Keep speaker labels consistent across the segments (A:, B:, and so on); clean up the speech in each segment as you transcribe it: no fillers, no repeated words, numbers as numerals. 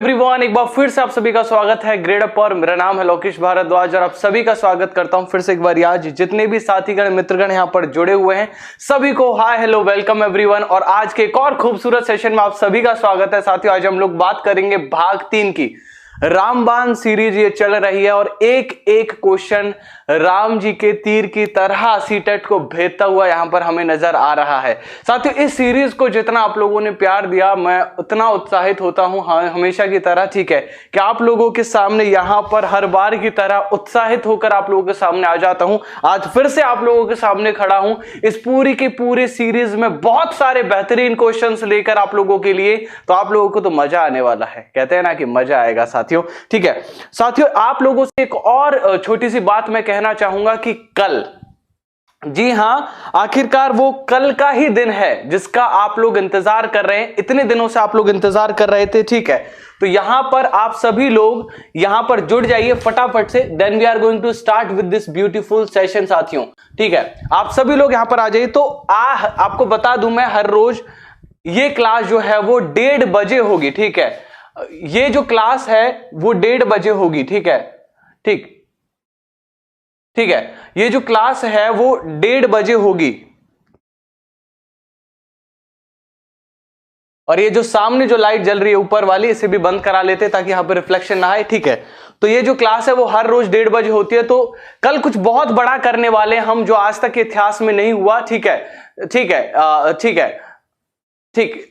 A: Everyone, एक बार फिर से आप सभी का स्वागत है ग्रेड अप पर। मेरा नाम है लोकेश भारद्वाज और आप सभी का स्वागत करता हूं फिर से एक बार। आज जितने भी साथीगण मित्रगण यहां पर जुड़े हुए हैं सभी को हाय हेलो वेलकम एवरीवन। और आज के एक और खूबसूरत सेशन में आप सभी का स्वागत है साथियों। आज हम लोग बात करेंगे भाग 3 की। रामबाण सीरीज ये चल रही है और एक एक क्वेश्चन राम जी के तीर की तरह सीटेट को भेदता हुआ यहां पर हमें नजर आ रहा है। साथियों, इस सीरीज को जितना आप लोगों ने प्यार दिया मैं उतना उत्साहित होता हूं हमेशा की तरह, ठीक है, कि आप लोगों के सामने यहां पर हर बार की तरह उत्साहित होकर आप लोगों के सामने आ जाता हूं। आज फिर से आप लोगों के सामने खड़ा हूं इस पूरी की पूरी सीरीज में बहुत सारे बेहतरीन क्वेश्चंस लेकर आप लोगों के लिए। तो आप लोगों को तो मजा आने वाला है, कहते हैं ना कि मजा आएगा साथियों, ठीक है। साथियों, आप लोगों से एक और छोटी सी बात मैं कहना चाहूंगा कि कल, जी हां, आखिरकार वो कल का ही दिन है जिसका आप लोग इंतजार कर रहे हैं। इतने दिनों से आप लोग इंतजार कर रहे थे, ठीक है। तो यहां पर आप सभी लोग यहां पर जुड़ जाइए फटाफट से। Then we are going to start with this beautiful session साथियों, ठीक है। आप सभी लोग यहां पर आ जाइए। तो आपको बता दूं मैं, हर रोज ये क्लास जो है वो 1:30 बजे होगी, ठीक है। ये जो क्लास है वो 1:30 बजे होगी, ठीक है, ठीक है। ये जो क्लास है वो 1:30 बजे होगी। और ये जो सामने जो लाइट जल रही है ऊपर वाली, इसे भी बंद करा लेते ताकि यहां पर रिफ्लेक्शन ना आए, ठीक है। तो ये जो क्लास है वो हर रोज 1:30 बजे होती है। तो कल कुछ बहुत बड़ा करने वाले हैं हम, जो आज तक के इतिहास में नहीं हुआ, ठीक है, ठीक है, ठीक है, ठीक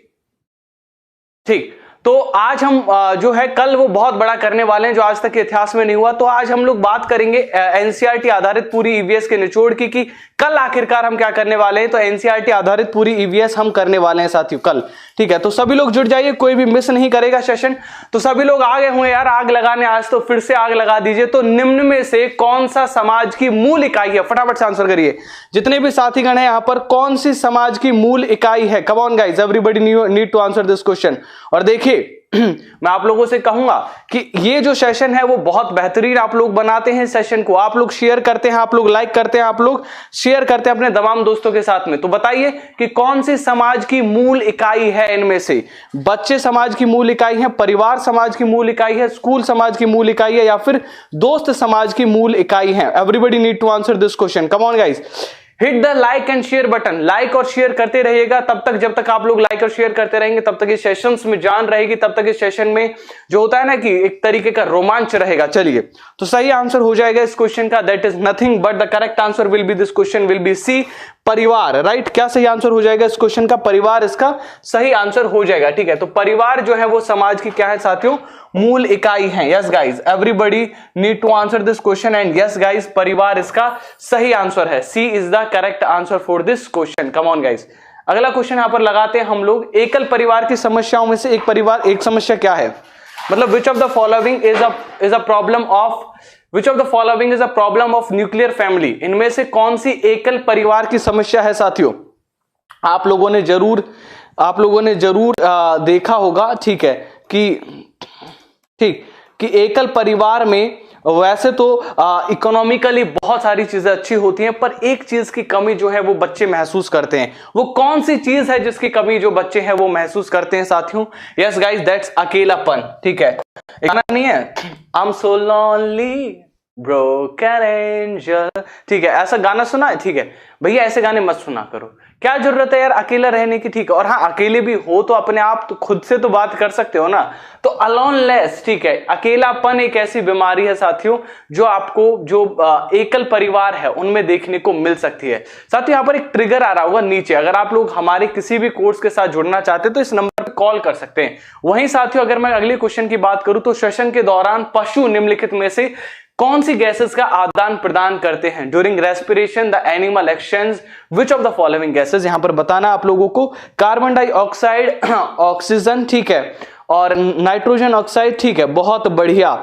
A: ठीक। तो आज हम जो है कल वो बहुत बड़ा करने वाले हैं जो आज तक के इतिहास में नहीं हुआ। तो आज हम लोग बात करेंगे एनसीईआरटी आधारित पूरी ईवीएस के निचोड़ की कि कल आखिरकार हम क्या करने वाले हैं। तो एनसीईआरटी आधारित पूरी ईवीएस हम करने वाले हैं साथियों कल, ठीक है। तो सभी लोग जुड़ जाइए, कोई भी मिस नहीं करेगा सेशन। तो सभी लोग आ गए हुए यार आग लगाने, आज तो फिर से आग लगा दीजिए। तो निम्न में से कौन सा समाज की मूल इकाई है, फटाफट से आंसर करिए। जितने भी साथीगण हैं यहां पर, कौन सी समाज की मूल इकाई है? Come on guys, everybody need to answer this question. और देखिए मैं आप लोगों से कहूंगा कि ये जो सेशन है वो बहुत बेहतरीन आप लोग बनाते हैं। सेशन को आप लोग शेयर करते हैं, आप लोग लाइक करते हैं, आप लोग शेयर करते हैं अपने तमाम दोस्तों के साथ में। तो बताइए कि कौन सी समाज की मूल इकाई है इनमें से? बच्चे समाज की मूल इकाई है, परिवार समाज की मूल इकाई है, स्कूल समाज की मूल इकाई है, या फिर दोस्त समाज की मूल इकाई है? Everybody need to answer this question. Come on guys, hit the like and share button. Like और शेयर करते रहिएगा तब तक, जब तक आप लोग लाइक और शेयर करते रहेंगे तब तक इस सेशंस में जान रहेगी, तब तक इस सेशन में जो होता है ना कि एक तरीके का रोमांच रहेगा। चलिए, तो सही आंसर हो जाएगा इस क्वेश्चन का, that is nothing but the correct answer will be, this question will be C, परिवार। राइट, क्या सही आंसर हो जाएगा इस क्वेश्चन का? परिवार इसका सही आंसर हो जाएगा, ठीक है। तो परिवार जो है वो समाज की क्या है साथियों? मूल इकाई है। Yes guys, everybody need to answer this question and yes guys, परिवार इसका सही आंसर है। C is the correct answer for this question. Come on guys, अगला क्वेश्चन यहां पर लगाते हैं हम लोग। एकल परिवार की समस्याओं में से एक समस्या क्या है? मतलब which of the following is a problem of Which of the following is a problem of nuclear family? इनमें से कौन सी एकल परिवार की समस्या है साथियों? आप लोगों ने जरूर देखा होगा, ठीक है, कि एकल परिवार में वैसे तो इकोनॉमिकली बहुत सारी चीजें अच्छी होती हैं, पर एक चीज की कमी जो है वो बच्चे महसूस करते हैं। वो कौन सी चीज है जिसकी कमी जो बच्चे हैं वो महसूस करते हैं साथियों? यस गाइस, दैट्स अकेलापन, ठीक है। गाना नहीं है, I am so lonely broken angel, ठीक है, ऐसा गाना सुना है? ठीक है भैया, ऐसे गाने मत सुना करो, क्या जरूरत है यार अकेला रहने की, ठीक है। और हाँ, अकेले भी हो तो अपने आप तो खुद से तो बात कर सकते हो ना। तो अलोनलेस, ठीक है, अकेलापन एक ऐसी बीमारी है साथियों जो आपको जो एकल परिवार है उनमें देखने को मिल सकती है। साथियों, यहां पर एक ट्रिगर आ रहा होगा नीचे, अगर आप लोग हमारे किसी भी कोर्स के साथ जुड़ना चाहते हैं तो इस नंबर पर कॉल कर सकते हैं। वहीं साथियों, अगर मैं अगले क्वेश्चन की बात करूं तो सेशन के दौरान पशु निम्नलिखित में से कौन सी गैसेस का आदान प्रदान करते हैं? During respiration the animal exchange which of the following gases? यहां पर बताना आप लोगों को, कार्बन डाइऑक्साइड, ऑक्सीजन, ठीक है, और नाइट्रोजन ऑक्साइड, ठीक है। बहुत बढ़िया,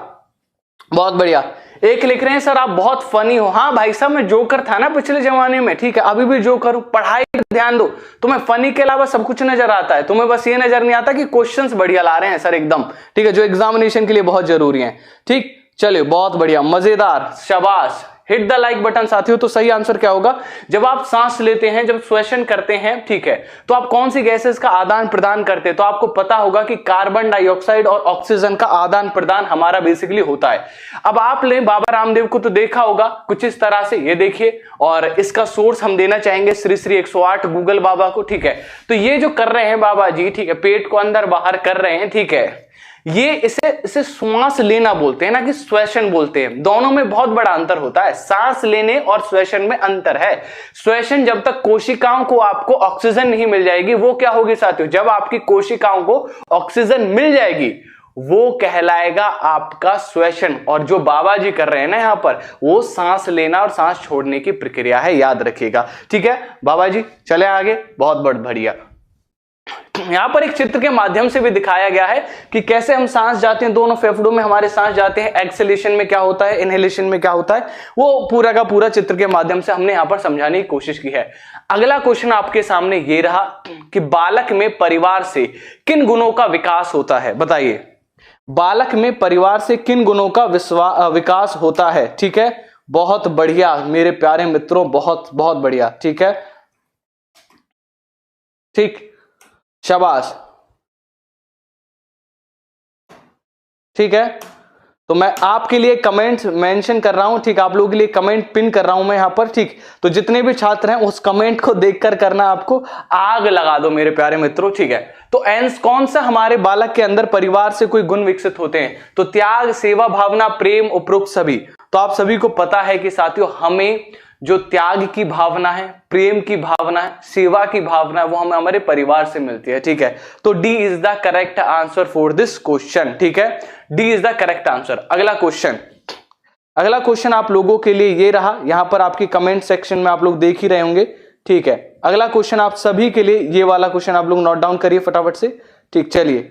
A: बहुत बढ़िया। एक लिख रहे हैं सर आप बहुत फनी हो। हाँ भाई साहब, मैं जोकर था ना पिछले जमाने में, ठीक है, अभी भी जोकर हूं। पढ़ाई पर ध्यान दो, तुम्हें फनी के अलावा सब कुछ नजर आता है, तुम्हें बस ये नजर नहीं आता कि क्वेश्चंस बढ़िया ला रहे हैं सर एकदम, ठीक है, जो एग्जामिनेशन के लिए बहुत जरूरी है, ठीक। चलिए, बहुत बढ़िया, मजेदार, शाबाश, हिट द लाइक बटन साथियों। तो सही आंसर क्या होगा, जब आप सांस लेते हैं, जब श्वसन करते हैं, ठीक है, तो आप कौन सी गैसेस का आदान प्रदान करते हैं, तो आपको पता होगा कि कार्बन डाइऑक्साइड और ऑक्सीजन का आदान प्रदान हमारा बेसिकली होता है। अब आप ले बाबा रामदेव को तो देखा होगा कुछ इस तरह से, ये देखिए, और इसका सोर्स हम देना चाहेंगे श्री श्री 108 गूगल बाबा को, ठीक है। तो ये जो कर रहे हैं बाबा जी, ठीक है, पेट को अंदर बाहर कर रहे हैं, ठीक है, ये इसे श्वास लेना बोलते हैं ना कि श्वसन बोलते हैं। दोनों में बहुत बड़ा अंतर होता है, सांस लेने और श्वसन में अंतर है। श्वसन जब तक कोशिकाओं को आपको ऑक्सीजन नहीं मिल जाएगी, वो क्या होगी साथियों, जब आपकी कोशिकाओं को ऑक्सीजन मिल जाएगी वो कहलाएगा आपका श्वसन। और जो बाबा जी कर रहे हैं ना यहां पर, वो सांस लेना और सांस छोड़ने की प्रक्रिया है, याद रखिएगा, ठीक है बाबा जी। चले आगे, बहुत बढ़िया। यहां पर एक चित्र के माध्यम से भी दिखाया गया है कि कैसे हम सांस जाते हैं, दोनों फेफड़ों में हमारे सांस जाते हैं, एक्सहेलेशन में क्या होता है, इनहेलेशन में क्या होता है, वो पूरा का पूरा चित्र के माध्यम से हमने यहां पर समझाने की कोशिश की है। अगला क्वेश्चन आपके सामने ये रहा कि बालक में परिवार से किन गुणों का विकास होता है, बताइए। बालक में परिवार से किन गुणों का विकास होता है, ठीक है, बहुत बढ़िया मेरे प्यारे मित्रों, बहुत बहुत बढ़िया, ठीक है, ठीक, शाबाश, ठीक है। तो मैं आपके लिए कमेंट मेंशन कर रहा हूं, ठीक, आप लोगों के लिए कमेंट पिन कर रहा हूं मैं यहां पर, ठीक। तो जितने भी छात्र हैं उस कमेंट को देखकर करना, आपको आग लगा दो मेरे प्यारे मित्रों, ठीक है। तो एंस कौन सा हमारे बालक के अंदर परिवार से कोई गुण विकसित होते हैं, तो त्याग, सेवा भावना, प्रेम, उपरोक्त सभी। तो आप सभी को पता है कि साथियों हमें जो त्याग की भावना है, प्रेम की भावना है, सेवा की भावना है, वो हमें हमारे परिवार से मिलती है, ठीक है। तो D is the correct answer for this question, ठीक है, D is the correct answer. अगला क्वेश्चन आप लोगों के लिए ये रहा, यहां पर आपकी कमेंट सेक्शन में आप लोग देख ही रहे होंगे, ठीक है। अगला क्वेश्चन आप सभी के लिए, ये वाला क्वेश्चन आप लोग नोट डाउन करिए फटाफट से, ठीक, चलिए,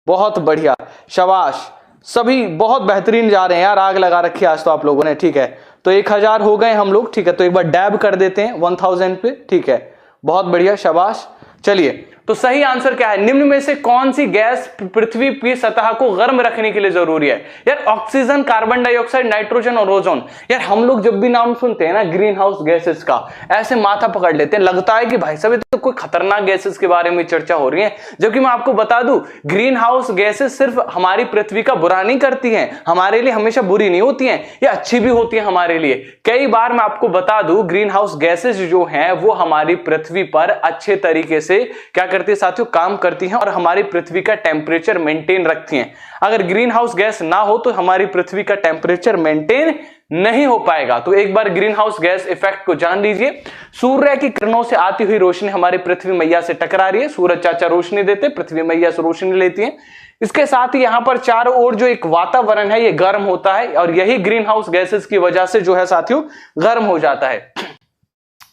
A: बहुत बढ़िया, शाबाश, सभी बहुत बेहतरीन जा रहे हैं यार, आग लगा रखी आज तो आप लोगों ने, ठीक है। तो 1000 हो गए हम लोग, ठीक है, तो एक बार डैब कर देते हैं 1000 पे, ठीक है, बहुत बढ़िया, शाबाश। चलिए, तो सही आंसर क्या है, निम्न में से कौन सी गैस पृथ्वी की सतह को गर्म रखने के लिए जरूरी है, यार ऑक्सीजन, कार्बन डाइऑक्साइड, नाइट्रोजन और ओजोन। यार हम लोग जब भी नाम सुनते हैं ना ग्रीन हाउस गैसेस का, ऐसे माथा पकड़ लेते हैं, लगता है कि भाई साहब तो कोई खतरनाक गैसेस के बारे में चर्चा हो रही है, जबकि मैं आपको बता दूं ग्रीन हाउस गैसेस सिर्फ हमारी पृथ्वी का बुरा नहीं करती हैं, हमारे लिए हमेशा बुरी नहीं होती हैं, ये अच्छी भी होती है हमारे लिए। कई बार मैं आपको बता दूं ग्रीन हाउस गैसेस जो हैं वो हमारी पृथ्वी पर अच्छे तरीके से क्या करती है साथियों, काम करती हैं और हमारी पृथ्वी का टेम्परेचर मेंटेन रखती हैं। अगर ग्रीन हाउस गैस ना हो तो हमारी पृथ्वी का टेम्परेचर मेंटेन नहीं हो पाएगा। तो एक बार ग्रीन हाउस गैस इफेक्ट को जान लीजिए। सूर्य की किरणों से आती हुई रोशनी हमारी पृथ्वी मैया से टकरा रही है, सूरज चाचा रोशनी देते, पृथ्वी मैया से रोशनी लेती है। इसके साथ ही यहां पर चारों ओर जो एक वातावरण है ये गर्म होता है और यही ग्रीन हाउस गैसेस की वजह से जो है साथियों गर्म हो जाता है।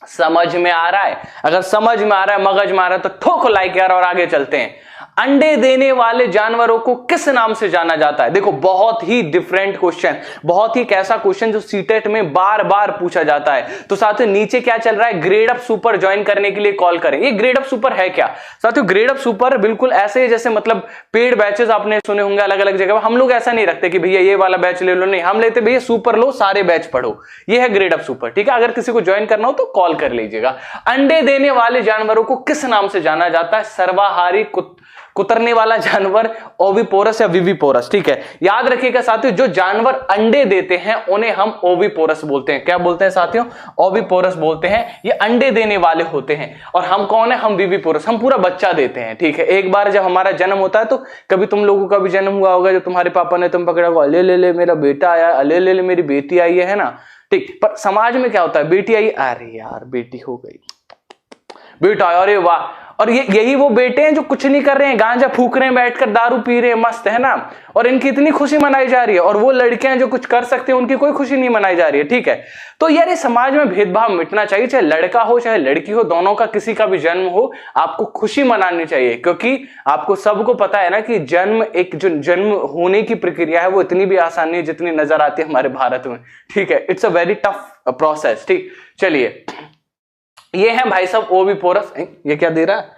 A: समझ में आ रहा है? अगर समझ में आ रहा है, मगज में आ रहा है तो ठोको लाइक यार और आगे चलते हैं। अंडे देने वाले जानवरों को किस नाम से जाना जाता है? देखो बहुत ही डिफरेंट क्वेश्चन, बहुत ही ऐसा क्वेश्चन जो सीटेट में बार बार पूछा जाता है। तो साथियों नीचे क्या चल रहा है, ग्रेड अप सुपर ज्वाइन करने के लिए कॉल करें। ये ग्रेड अप सुपर है क्या साथियों? ग्रेड अप सुपर बिल्कुल ऐसे जैसे मतलब पेड बैचेस आपने सुने होंगे अलग अलग जगह। हम लोग ऐसा नहीं रखते कि भैया ये वाला बैच ले लो, नहीं, हम लेते भैया सुपर लो, सारे बैच पढ़ो। ये है ग्रेड अप सुपर, ठीक है। अगर किसी को ज्वाइन करना हो तो कॉल कर लीजिएगा। अंडे देने वाले जानवरों को किस नाम से जाना जाता है? सर्वाहारी कुतरने वाला जानवर, ओविपोरस या विविपोरस, ठीक है। याद रखिएगा साथियों, जो जानवर अंडे देते हैं उन्हें हम ओविपोरस बोलते हैं। क्या बोलते हैं साथियों? ओविपोरस बोलते हैं। ये अंडे देने वाले होते हैं। और हम कौन है? हम विविपोरस, हम पूरा बच्चा देते हैं, ठीक है। एक बार जब हमारा जन्म होता है तो कभी तुम लोगों का भी जन्म हुआ होगा, जो तुम्हारे पापा ने तुम पकड़ा हुआ, ले ले ले मेरा बेटा आया, ले ले ले मेरी बेटी आई है ना, ठीक। पर समाज में क्या होता है, बेटी आई, अरे यार बेटी हो गई, बेटा, अरे वाह। और यही वो बेटे हैं जो कुछ नहीं कर रहे हैं, गांजा फूक रहे हैं, बैठकर दारू पी रहे हैं, मस्त है ना, और इनकी इतनी खुशी मनाई जा रही है। और वो लड़कियां जो कुछ कर सकते हैं उनकी कोई खुशी नहीं मनाई जा रही है, ठीक है। तो यार ये समाज में भेदभाव मिटना चाहिए, चाहे लड़का हो चाहे लड़की हो, दोनों का किसी का भी जन्म हो, आपको खुशी मनानी चाहिए। क्योंकि आपको सबको पता है ना कि जन्म, एक जो जन्म होने की प्रक्रिया है वो इतनी भी आसान नहीं है जितनी नजर आती है हमारे भारत में, ठीक है। It's a very tough process, ठीक। चलिए, ये है भाई साहब ओविपोरस। ये क्या दे रहा है?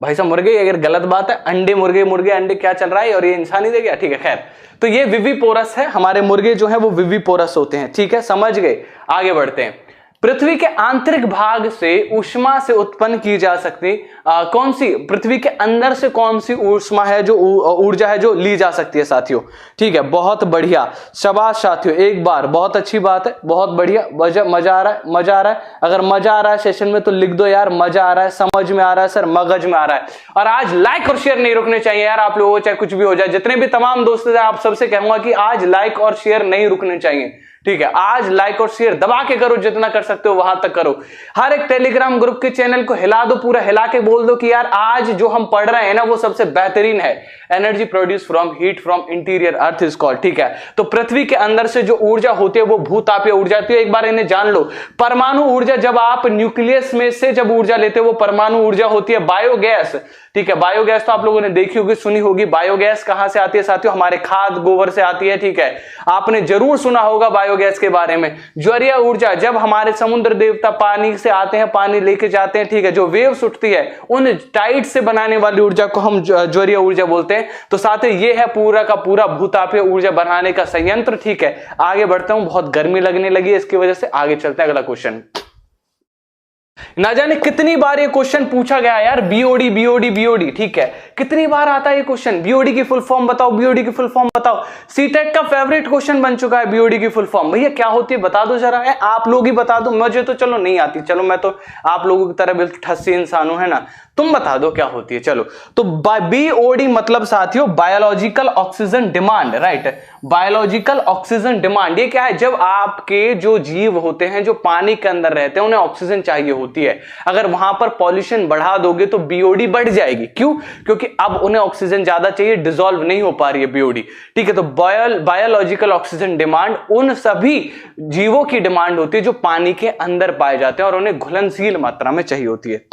A: भाई साहब मुर्गे, अगर गलत बात है, अंडे मुर्गे, मुर्गे अंडे क्या चल रहा है, और ये इंसान ही दे गया, ठीक है। खैर, तो ये विविपोरस है, हमारे मुर्गे जो है वो विविपोरस होते हैं, ठीक है, समझ गए। आगे बढ़ते हैं। पृथ्वी के आंतरिक भाग से ऊष्मा से उत्पन्न की जा सकती कौन सी, पृथ्वी के अंदर से कौन सी ऊष्मा है, जो ऊर्जा है जो ली जा सकती है साथियों, ठीक है, बहुत बढ़िया, शाबाश साथियों, एक बार, बहुत अच्छी बात है, बहुत बढ़िया, मजा आ रहा है, मजा आ रहा है। अगर मजा आ रहा है सेशन में तो लिख दो यार, मजा आ रहा है, समझ में आ रहा है सर, मगज में आ रहा है। और आज लाइक और शेयर नहीं रुकने चाहिए यार आप लोगों को, चाहे कुछ भी हो जाए, जितने भी तमाम दोस्त हैं आप सबसे कहूंगा कि आज लाइक और शेयर नहीं रुकने चाहिए, ठीक है। आज लाइक और शेयर दबा के करो, जितना कर सकते हो वहां तक करो। हर एक टेलीग्राम ग्रुप के चैनल को हिला दो, पूरा हिला के बोल दो कि यार आज जो हम पढ़ रहे हैं ना वो सबसे बेहतरीन है। Energy produce from heat from interior earth is called, ठीक है। तो पृथ्वी के अंदर से जो ऊर्जा होती है वो भूतापीय ऊर्जा होती है। एक बार इन्हें जान लो, परमाणु ऊर्जा, जब आप न्यूक्लियस में से जब ऊर्जा लेते हो वो परमाणु ऊर्जा होती है बायोगैस, ठीक है। बायोगैस तो आप लोगों ने देखी होगी, सुनी होगी। बायोगैस कहां से आती है साथियों, हमारे खाद गोबर से आती है, ठीक है। आपने जरूर सुना होगा बायोगैस के बारे में। ज्वारीय ऊर्जा, जब हमारे समुद्र देवता पानी से आते हैं, पानी लेके जाते हैं, ठीक है, जो वेव्स उठती है उन टाइड से बनाने वाली ऊर्जा को हम ज्वारीय ऊर्जा बोलते हैं। तो साथियों ये है पूरा का पूरा भूतापीय ऊर्जा बनाने का संयंत्र, ठीक है। आगे बढ़ता हूं, बहुत गर्मी लगने लगी है इसकी वजह से। आगे चलते हैं, अगला क्वेश्चन। ना जाने कितनी बार ये क्वेश्चन पूछा गया यार, बीओडी बीओडी बीओडी, ठीक है, कितनी बार आता है ये क्वेश्चन, बीओडी की फुल फॉर्म बताओ, बीओडी की फुल फॉर्म बताओ। सीटेट का फेवरेट क्वेश्चन बन चुका है बीओडी की फुल फॉर्म। भैया क्या होती है बता दो जरा, है आप लोग ही बता दो, मुझे तो चलो नहीं आती, चलो मैं तो आप लोगों की तरह बिल्कुल ठस्सी इंसान हूं, है ना, तुम बता दो क्या होती है। चलो, तो बीओडी मतलब साथियों biological oxygen demand, right, biological oxygen demand. ये क्या है, जब आपके जो जीव होते हैं जो पानी के अंदर रहते हैं उन्हें ऑक्सीजन चाहिए होती है, अगर वहां पर पॉल्यूशन बढ़ा दोगे तो बीओडी बढ़ जाएगी। क्यों? क्योंकि अब उन्हें ऑक्सीजन ज्यादा चाहिए, डिसॉल्व नहीं हो पा रही है बीओडी, ठीक है। तो बायोलॉजिकल ऑक्सीजन डिमांड उन सभी जीवों की डिमांड होती है जो पानी के अंदर पाए जाते हैं और उन्हें घुलनशील मात्रा में चाहिए होती है।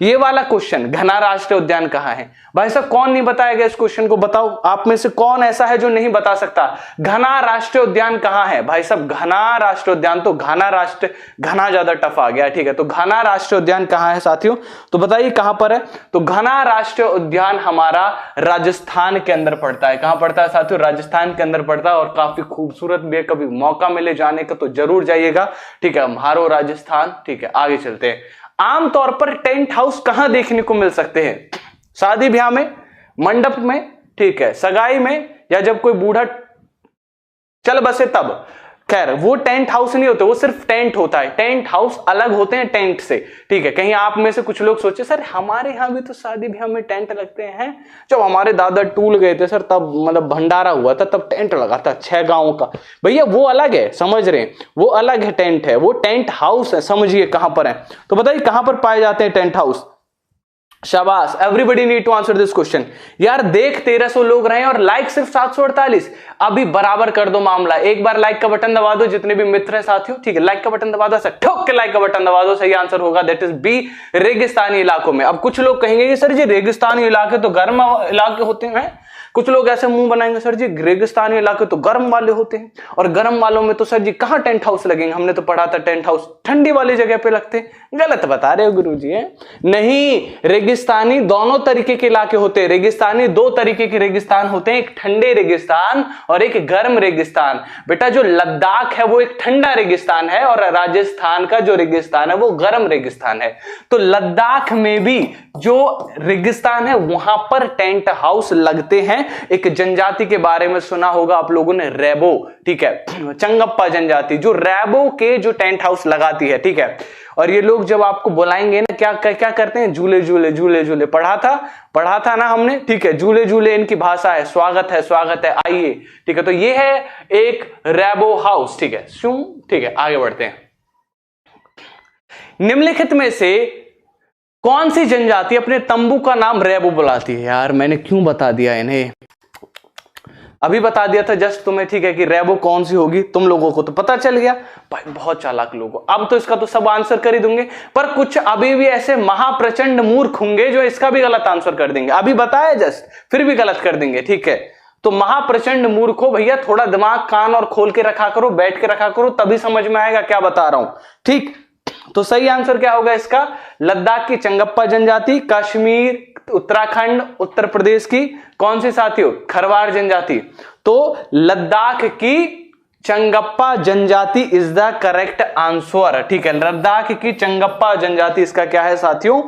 A: ये वाला क्वेश्चन, घना राष्ट्रीय उद्यान कहां है? भाई साहब कौन नहीं बताएगा इस क्वेश्चन को, बताओ आप में से कौन ऐसा है जो नहीं बता सकता? घना राष्ट्रीय उद्यान कहां है भाई साहब? घना राष्ट्रीय उद्यान, तो घना ज्यादा टफ आ गया, ठीक है। तो घना राष्ट्रीय उद्यान कहां है साथियों, तो बताइए कहां पर है? तो घना राष्ट्रीय उद्यान हमारा राजस्थान के अंदर पड़ता है। कहां पड़ता है साथियों? राजस्थान के अंदर पड़ता है, और काफी खूबसूरत भी है, कभी मौका मिले जाने का तो जरूर जाइएगा, ठीक है। म्हारो राजस्थान, ठीक है। आगे चलते हैं। आमतौर पर टेंट हाउस कहां देखने को मिल सकते हैं? शादी ब्याह में, मंडप में, ठीक है, सगाई में, या जब कोई बूढ़ा चल बसे तब। खैर वो टेंट हाउस नहीं होते, वो सिर्फ टेंट होता है। टेंट हाउस अलग होते हैं टेंट से, ठीक है। कहीं आप में से कुछ लोग सोचे सर हमारे यहां भी तो शादी ब्याह में टेंट लगते हैं, जब हमारे दादा टूल गए थे सर तब मतलब भंडारा हुआ था तब टेंट लगा था 6 गांवों का। भैया वो अलग है, समझ रहे हैं, वो अलग है, टेंट है, वो टेंट हाउस है। समझिए कहां पर है, तो बताइए कहां पर पाए जाते हैं टेंट हाउस? शाबाश, everybody need to answer this question. यार देख 1300 लोग रहे और लाइक सिर्फ 748। अभी बराबर कर दो मामला, एक बार लाइक का बटन दबा दो जितने भी मित्र हैं साथियों, ठीक है, लाइक का बटन दबा दो, ठोक के लाइक का बटन दबा दो। सही आंसर होगा दैट इज बी, रेगिस्तानी इलाकों में। अब कुछ लोग कहेंगे कि सर जी रेगिस्तानी इलाके तो गर्म इलाके होते हैं, कुछ लोग ऐसे मुंह बनाएंगे सर जी रेगिस्तानी इलाके तो गर्म वाले होते हैं, और गर्म वालों में तो सर जी कहां टेंट हाउस लगेंगे, हमने तो पढ़ा था टेंट हाउस ठंडी वाली जगह पे लगते हैं। गलत बता रहे हो गुरुजी, है नहीं, रेगिस्तानी दोनों तरीके के इलाके होते हैं। रेगिस्तानी 2 तरीके के रेगिस्तान होते हैं, एक ठंडे रेगिस्तान और एक गर्म रेगिस्तान। बेटा जो लद्दाख है वो एक ठंडा रेगिस्तान है, और राजस्थान का जो रेगिस्तान है वो गर्म रेगिस्तान है। तो लद्दाख में भी जो रेगिस्तान है वहां पर टेंट हाउस लगते हैं। एक जनजाति के बारे में सुना होगा आप लोगों ने, रैबो, ठीक है, चंगप्पा जनजाति, जो रैबो के जो टेंट हाउस लगाती है, ठीक है। और ये लोग जब आपको बुलाएंगे ना क्या क्या करते हैं? झूले झूले झूले झूले, पढ़ा था ना हमने, ठीक है। झूले झूले इनकी भाषा है, स्वागत है, आइए, ठीक है। तो ये है एक रैबो हाउस, ठीक है, ठीक है। आगे बढ़ते हैं। निम्नलिखित में से कौन सी जनजाति अपने तंबू का नाम रैबो बुलाती है? यार मैंने क्यों बता दिया इन्हें, अभी बता दिया था जस्ट तुम्हें, ठीक है, कि रैबो कौन सी होगी। तुम लोगों को तो पता चल गया भाई, बहुत चालाक लोगों। अब तो इसका तो सब आंसर कर ही दूंगे, पर कुछ अभी भी ऐसे महाप्रचंड मूर्ख होंगे जो इसका भी गलत आंसर कर देंगे। अभी बताया जस्ट, फिर भी गलत कर देंगे, ठीक है। तो महाप्रचंड मूर्ख हो भैया, थोड़ा दिमाग कान और खोल के रखा करो, बैठ के रखा करो, तभी समझ में आएगा क्या बता रहा हूं, ठीक। तो सही आंसर क्या होगा इसका? लद्दाख की चंगप्पा जनजाति, कश्मीर उत्तराखंड उत्तर प्रदेश की कौन सी साथियों? खरवार जनजाति। तो लद्दाख की चंगप्पा जनजाति इज द करेक्ट आंसर। ठीक है, लद्दाख की चंगप्पा जनजाति इसका क्या है साथियों?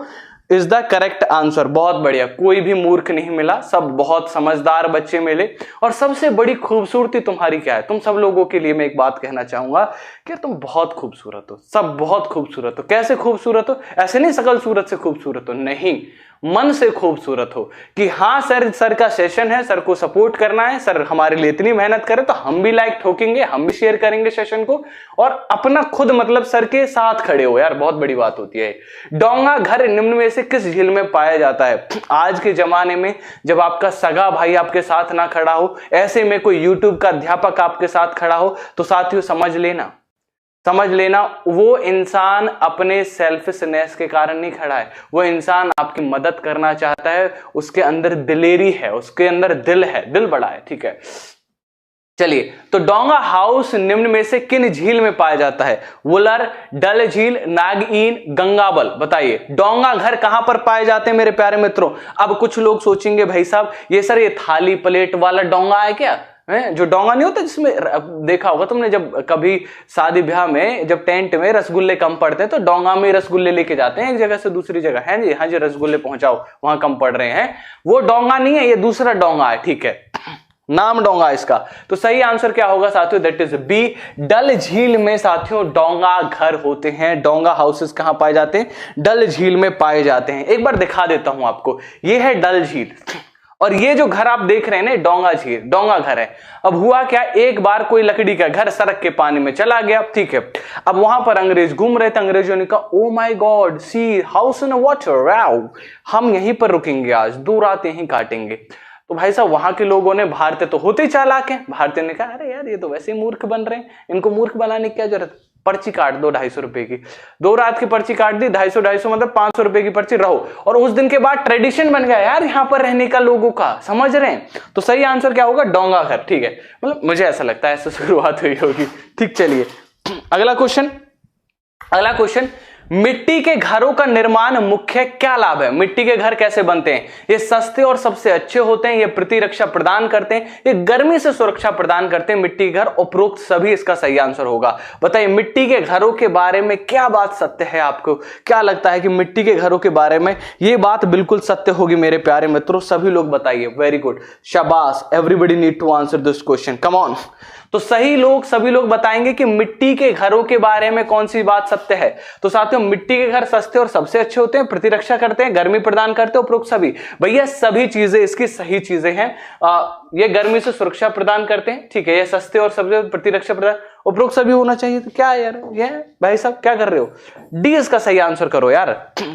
A: Is the correct answer. बहुत बढ़िया, कोई भी मूर्ख नहीं मिला, सब बहुत समझदार बच्चे मिले। और सबसे बड़ी खूबसूरती तुम्हारी क्या है? तुम सब लोगों के लिए मैं एक बात कहना चाहूंगा कि तुम बहुत खूबसूरत हो, सब बहुत खूबसूरत हो। कैसे खूबसूरत हो? ऐसे नहीं सकल सूरत से खूबसूरत हो, नहीं, मन से खूबसूरत हो कि हाँ सर का सेशन है, सर को सपोर्ट करना है, सर हमारे लिए इतनी मेहनत करे तो हम भी लाइक ठोकेंगे, हम भी शेयर करेंगे सेशन को, और अपना खुद मतलब सर के साथ खड़े हो यार, बहुत बड़ी बात होती है। डोंगा घर निम्न में से किस झील में पाया जाता है? आज के जमाने में जब आपका सगा भाई आपके साथ ना खड़ा हो, ऐसे में कोई यूट्यूब का अध्यापक आपके साथ खड़ा हो, तो साथियों समझ लेना वो इंसान अपने सेल्फिशनेस के कारण नहीं खड़ा है, वो इंसान आपकी मदद करना चाहता है, उसके अंदर दिलेरी है, उसके अंदर दिल है, दिल बड़ा है। ठीक है, चलिए, तो डोंगा हाउस निम्न में से किन झील में पाया जाता है? वुलर, डल झील, नागइन, गंगाबल। बताइए डोंगा घर कहां पर पाए जाते हैं मेरे प्यारे मित्रों? अब कुछ लोग सोचेंगे भाई साहब ये सर ये थाली प्लेट वाला डोंगा है क्या? जो डोंगा नहीं होता जिसमें देखा होगा तुमने, जब कभी शादी ब्याह में जब टेंट में रसगुल्ले कम पड़ते हैं तो डोंगा में रसगुल्ले लेके जाते हैं एक जगह से दूसरी जगह, है जी, हाँ जी, रसगुल्ले पहुंचाओ वहां कम पड़ रहे हैं, वो डोंगा नहीं है, ये दूसरा डोंगा है। ठीक है, नाम डोंगा इसका। तो सही आंसर क्या होगा साथियों? दैट इज बी, डल झील में साथियों डोंगा घर होते हैं। डोंगा हाउसेस कहां पाए जाते हैं? डल झील में पाए जाते हैं। एक बार दिखा देता हूं आपको, ये है डल झील और ये जो घर आप देख रहे हैं ना डोंगा झील, डोंगा घर है। अब हुआ क्या, एक बार कोई लकड़ी का घर सड़क के पानी में चला गया। ठीक है, अब वहां पर अंग्रेज घूम रहे थे, अंग्रेजों ने कहा oh my God see house in water, wow, हम यहीं पर रुकेंगे, आज 2 रात यहीं काटेंगे। तो भाई साहब वहां के लोगों ने, भारतीय तो होते ही चालाक हैं, भारतीय ने कहा अरे यार ये तो वैसे ही मूर्ख बन रहे हैं, इनको मूर्ख बनाने की क्या जरूरत, पर्ची काट दो 250 रुपए की, 2 रात की पर्ची काट दी, 250 मतलब 500 रुपए की पर्ची, रहो। और उस दिन के बाद ट्रेडिशन बन गया यार यहाँ पर रहने का लोगों का, समझ रहे हैं? तो सही आंसर क्या होगा? डोंगा घर। ठीक है, मतलब मुझे ऐसा लगता है ऐसे शुरुआत हुई होगी। ठीक, चलिए अगला क्वेश्चन, मिट्टी के घरों का निर्माण मुख्य क्या लाभ है? मिट्टी के घर कैसे बनते हैं? ये सस्ते और सबसे अच्छे होते हैं, ये प्रतिरक्षा प्रदान करते हैं, ये गर्मी से सुरक्षा प्रदान करते हैं मिट्टी के घर। उपरोक्त सभी इसका सही आंसर होगा। बताइए मिट्टी के घरों के बारे में क्या बात सत्य है? आपको क्या लगता है कि मिट्टी के घरों के बारे में ये बात बिल्कुल सत्य होगी मेरे प्यारे मित्रों? सभी लोग बताइए। वेरी गुड, शाबाश, everybody need to answer this question, come on. तो सही लोग, सभी लोग बताएंगे कि मिट्टी के घरों के बारे में कौन सी बात सत्य है। तो साथियों मिट्टी के घर सस्ते और सबसे अच्छे होते हैं, प्रतिरक्षा करते हैं, गर्मी प्रदान करते हैं, उपरोक्त सभी। भैया सभी चीजें इसकी सही चीजें हैं। ये गर्मी से सुरक्षा प्रदान करते हैं, ठीक है, ये सस्ते और सबसे प्रतिरक्षा प्रदान, उपरोक्त सभी होना चाहिए। तो क्या यार ये भाई साहब क्या कर रहे हो? डी इसका सही आंसर करो यार।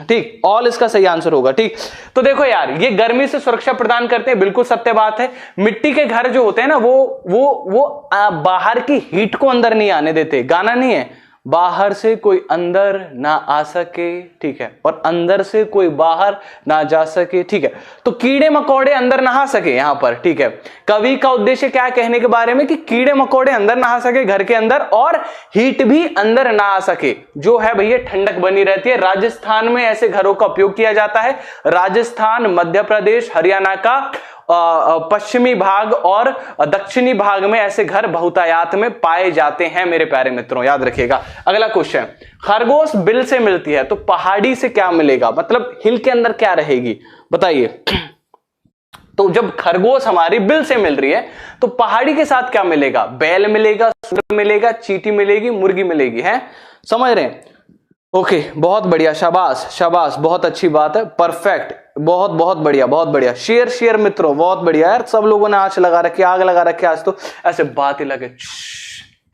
A: ठीक, ऑल इसका सही आंसर होगा। ठीक, तो देखो यार ये गर्मी से सुरक्षा प्रदान करते हैं, बिल्कुल सत्य बात है। मिट्टी के घर जो होते हैं ना वो बाहर की हीट को अंदर नहीं आने देते। गाना नहीं है, बाहर से कोई अंदर ना आ सके, ठीक है, और अंदर से कोई बाहर ना जा सके, ठीक है। तो कीड़े मकोड़े अंदर नहा सके यहां पर, ठीक है। कवि का उद्देश्य क्या कहने के बारे में कि कीड़े मकोड़े अंदर नहा सके घर के अंदर, और हीट भी अंदर ना आ सके, जो है भैया ठंडक बनी रहती है। राजस्थान में ऐसे घरों का उपयोग किया जाता है। राजस्थान, मध्य प्रदेश, हरियाणा का पश्चिमी भाग और दक्षिणी भाग में ऐसे घर बहुतायत में पाए जाते हैं मेरे प्यारे मित्रों, याद रखिएगा। अगला क्वेश्चन, खरगोश बिल से मिलती है तो पहाड़ी से क्या मिलेगा? मतलब हिल के अंदर क्या रहेगी बताइए। तो जब खरगोश हमारी बिल से मिल रही है तो पहाड़ी के साथ क्या मिलेगा? बैल मिलेगा, सूअर मिलेगा, चींटी मिलेगी, मुर्गी मिलेगी, है समझ रहे हैं? ओके, बहुत बढ़िया, शाबाश शाबाश, बहुत अच्छी बात है, परफेक्ट, बहुत बहुत बढ़िया, बहुत बढ़िया। शेयर मित्रों, बहुत बढ़िया यार, सब लोगों ने आंच लगा रखी, आग लगा रखी, आज तो ऐसे बात ही लगे,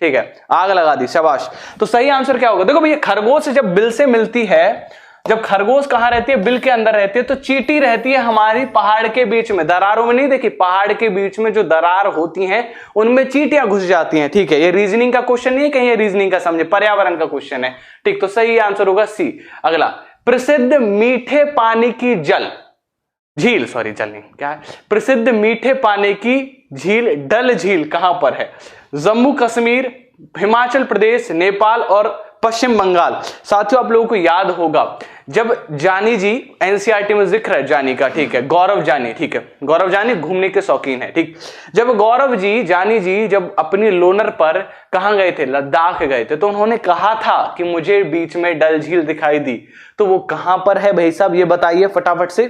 A: ठीक है, आग लगा दी, शाबाश। तो सही आंसर क्या होगा? देखो भैया खरगोश जब बिल से मिलती है, जब खरगोश कहां रहती है? बिल के अंदर रहती है। तो चींटी रहती है हमारी पहाड़ के बीच में, दरारों में नहीं देखी, पहाड़ के बीच में जो दरार होती हैं उनमें चींटियां घुस जाती हैं, ठीक है। ये रीजनिंग का क्वेश्चन नहीं है, कहीं ये रीजनिंग का समझे, पर्यावरण का क्वेश्चन है, ठीक। तो सही आंसर होगा सी। अगला, प्रसिद्ध मीठे पानी की झील, सॉरी जल नहीं, क्या है? प्रसिद्ध मीठे पानी की झील डल झील कहां पर है? जम्मू कश्मीर, हिमाचल प्रदेश, नेपाल और पश्चिम बंगाल। साथियों आप लोगों को याद होगा जब जानी जी, एनसीईआरटी में जिक्र है जानी का, ठीक है, गौरव जानी, ठीक है, गौरव जानी घूमने के शौकीन है, ठीक। जब गौरव जी, जानी जी जब अपनी लोनर पर कहां गए थे, लद्दाख गए थे, तो उन्होंने कहा था कि मुझे बीच में डल झील दिखाई दी। तो वो कहां पर है भाई साहब, ये बताइए फटाफट से।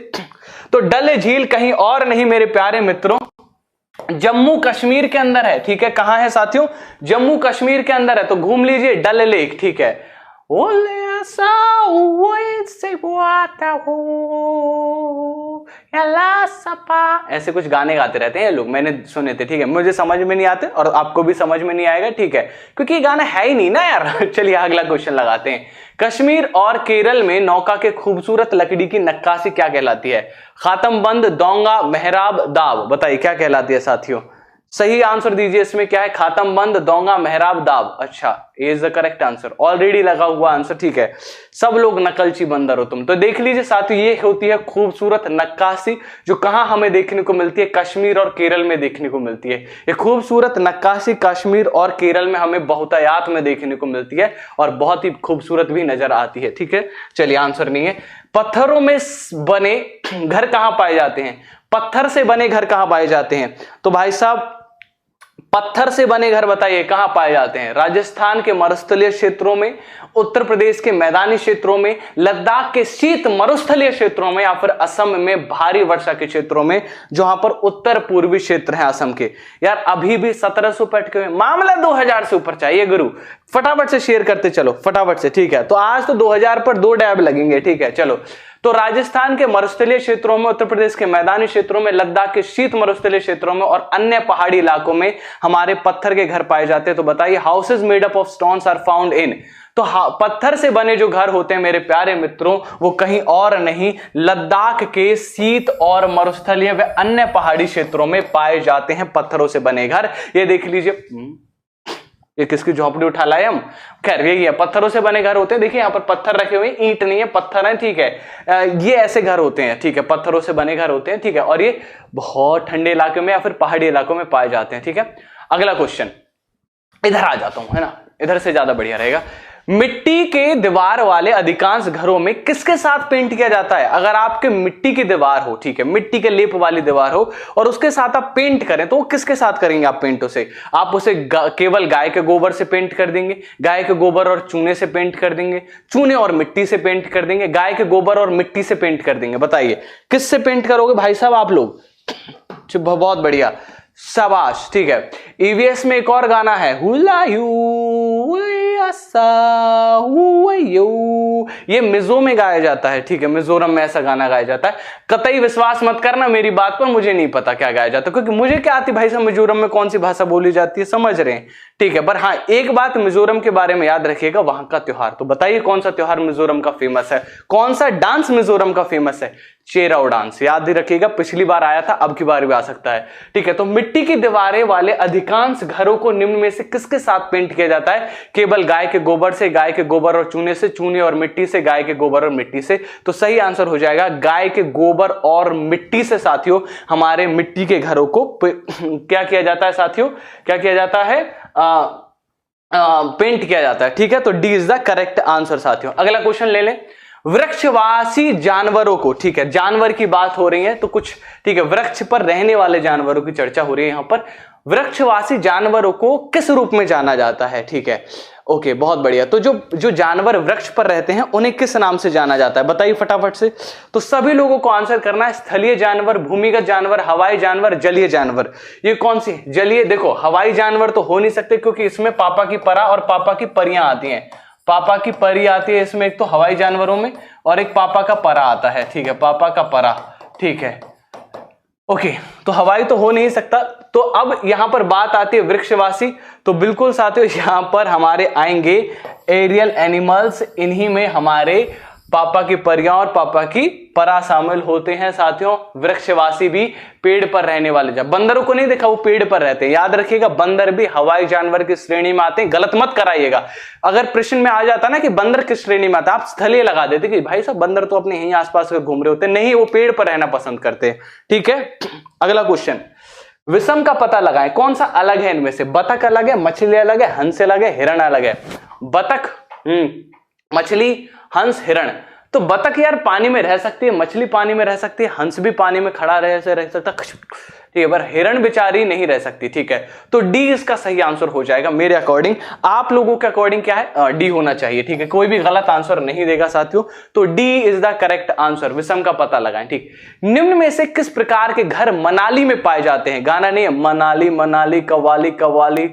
A: तो डल झील कहीं और नहीं मेरे प्यारे मित्रों, जम्मू कश्मीर के अंदर है, ठीक है। कहां है साथियों, जम्मू कश्मीर के अंदर है। तो घूम लीजिए डल लेक, ठीक है। ऐसे कुछ गाने गाते रहते हैं ये लोग, मैंने सुने थे, ठीक है। मुझे समझ में नहीं आते और आपको भी समझ में नहीं आएगा, ठीक है, क्योंकि ये गाना है ही नहीं ना यार। चलिए अगला क्वेश्चन लगाते हैं। कश्मीर और केरल में नौका के खूबसूरत लकड़ी की नक्काशी क्या कहलाती है? खातमबंद, दोंगा, मेहराब, दाब। बताइए क्या कहलाती है साथियों, सही आंसर दीजिए इसमें क्या है? खातमबंद, दोंगा, मेहराब, दाब। अच्छा, is the correct answer, already लगा हुआ आंसर, ठीक है। सब लोग नकलची बंदर हो तुम। तो देख लीजिए साथियों, ये होती है खूबसूरत नक्काशी, जो कहां हमें देखने को मिलती है? कश्मीर और केरल में देखने को मिलती है। ये खूबसूरत नक्काशी कश्मीर और केरल में हमें बहुतायात में देखने को मिलती है और बहुत ही खूबसूरत भी नजर आती है, ठीक है। चलिए आंसर नहीं है। पत्थरों में बने घर कहां पाए जाते हैं? पत्थर से बने घर कहां पाए जाते हैं? तो भाई साहब पत्थर से बने घर बताइए कहां पाए जाते हैं? राजस्थान के मरुस्थलीय क्षेत्रों में, उत्तर प्रदेश के मैदानी क्षेत्रों में, लद्दाख के शीत मरुस्थलीय क्षेत्रों में, या फिर असम में भारी वर्षा के क्षेत्रों में, जहां पर उत्तर पूर्वी क्षेत्र है असम के। यार अभी भी 1700 पे अटके हुए, मामला 2000 से ऊपर चाहिए गुरु। फटाफट से शेयर करते चलो फटाफट से, ठीक है। तो आज तो 2000 पर 2 डैब लगेंगे, ठीक है। चलो, तो राजस्थान के मरुस्थलीय क्षेत्रों में, उत्तर प्रदेश के मैदानी क्षेत्रों में, लद्दाख के शीत मरुस्थलीय क्षेत्रों में और अन्य पहाड़ी इलाकों में हमारे पत्थर के घर पाए जाते हैं। तो बताइए, houses made up of stones are found in. तो पत्थर से बने जो घर होते हैं मेरे प्यारे मित्रों, वो कहीं और नहीं, लद्दाख के शीत और मरुस्थलीय व अन्य पहाड़ी क्षेत्रों में पाए जाते हैं पत्थरों से बने घर। ये देख लीजिए, ये किसकी झोपड़ी उठा लाए हम? खैर यही है, पत्थरों से बने घर होते हैं। देखिए यहाँ पर पत्थर रखे हुए, ईंट नहीं है, पत्थर है, ठीक है। ये ऐसे घर होते हैं, ठीक है, पत्थरों से बने घर होते हैं, ठीक है। और ये बहुत ठंडे इलाकों में या फिर पहाड़ी इलाकों में पाए जाते हैं, ठीक है। अगला क्वेश्चन, इधर आ जाता हूं, है ना, इधर से ज्यादा बढ़िया रहेगा। मिट्टी के दीवार वाले अधिकांश घरों में किसके साथ पेंट किया जाता है? अगर आपके मिट्टी की दीवार हो, ठीक है, मिट्टी के लेप वाली दीवार हो और उसके साथ आप पेंट करें, तो वो किसके साथ करेंगे आप पेंट? उसे आप उसे केवल गाय के गोबर से पेंट कर देंगे, गाय के गोबर और चूने से पेंट कर देंगे, चूने और मिट्टी से पेंट कर देंगे, गाय के गोबर और मिट्टी से पेंट कर देंगे। बताइए किससे पेंट करोगे भाई साहब आप लोग? बहुत बढ़िया, शाबाश, ठीक है। ईवीएस में एक और गाना है, ये मिजो में गाया जाता है, ठीक है, मिजोरम में ऐसा गाना गाया जाता है। कतई विश्वास मत करना मेरी बात पर, मुझे नहीं पता क्या गाया जाता है, क्योंकि मुझे क्या आती भाई साहब मिजोरम में कौन सी भाषा बोली जाती है, समझ रहे हैं, ठीक है। पर हाँ, एक बात मिजोरम के बारे में याद रखिएगा, वहां का त्योहार। तो बताइए कौन सा त्योहार मिजोरम का फेमस है? कौन सा डांस मिजोरम का फेमस है? चेराव डांस। याद ही रखिएगा, पिछली बार आया था, अब की बार भी आ सकता है, ठीक है। तो मिट्टी की दीवारें वाले अधिकांश घरों को निम्न में से किसके साथ पेंट किया जाता है? केवल गाय के गोबर से, गाय के गोबर और चूने से, चूने और मिट्टी से, गाय के गोबर और मिट्टी से। तो सही आंसर हो जाएगा गाय के गोबर और मिट्टी से साथियों हमारे मिट्टी के घरों को क्या किया जाता है साथियों? क्या किया जाता है? पेंट किया जाता है, ठीक है। तो D is the correct answer साथियों। अगला क्वेश्चन ले लें। वृक्षवासी जानवरों को, ठीक है, जानवर की बात हो रही है तो कुछ, ठीक है, वृक्ष पर रहने वाले जानवरों की चर्चा हो रही है यहां पर। वृक्षवासी जानवरों को किस रूप में जाना जाता है? ठीक है, ओके, बहुत बढ़िया। तो जो जानवर वृक्ष पर रहते हैं उन्हें किस नाम से जाना जाता है? बताइए फटाफट से। तो सभी लोगों को आंसर करना है। स्थलीय जानवर, भूमिगत जानवर, हवाई जानवर, जलीय जानवर। ये कौन सी? जलीय। देखो, हवाई जानवर तो हो नहीं सकते क्योंकि इसमें पापा की परा और पापा की परियां आती हैं। पापा की परी आती है इसमें, एक तो हवाई जानवरों में, और एक पापा का परा आता है, ठीक है, पापा का परा, ठीक है, ओके। तो हवाई तो हो नहीं सकता। तो अब यहां पर बात आती है वृक्षवासी। तो बिल्कुल साथियों यहां पर हमारे आएंगे एरियल एनिमल्स। इन्हीं में हमारे पापा की परियां और पापा की परा शामिल होते हैं साथियों। वृक्षवासी भी पेड़ पर रहने वाले। जब बंदरों को नहीं देखा, वो पेड़ पर रहते हैं, याद रखिएगा। बंदर भी हवाई जानवर की श्रेणी में आते हैं, गलत मत कराइएगा। अगर प्रश्न में आ जाता ना कि बंदर किस श्रेणी में आता, आप स्थलीय लगा देते कि भाई साहब बंदर तो अपने यहीं आसपास घूम रहे होते, नहीं, वो पेड़ पर रहना पसंद करते हैं, ठीक है। अगला क्वेश्चन, विषम का पता लगाएं, कौन सा अलग है इनमें से? बतख अलग है, मछली अलग है, हंस अलग है, हिरण अलग है? बतख मछली, हंस, हिरण। तो बतख यार पानी में रह सकती है, मछली पानी में रह सकती है, हंस भी पानी में खड़ा रह सकता, ठीक है, पर हिरण बेचारी नहीं रह सकती, ठीक है। तो डी इसका सही आंसर हो जाएगा मेरे अकॉर्डिंग। आप लोगों के अकॉर्डिंग क्या है? डी होना चाहिए, ठीक है, कोई भी गलत आंसर नहीं देगा साथियों। तो D is the correct answer. विषम का पता लगाएं, ठीक। निम्न में से किस प्रकार के घर मनाली में पाए जाते हैं? गाना नहीं है, मनाली मनाली कव्वाली कव्वाली,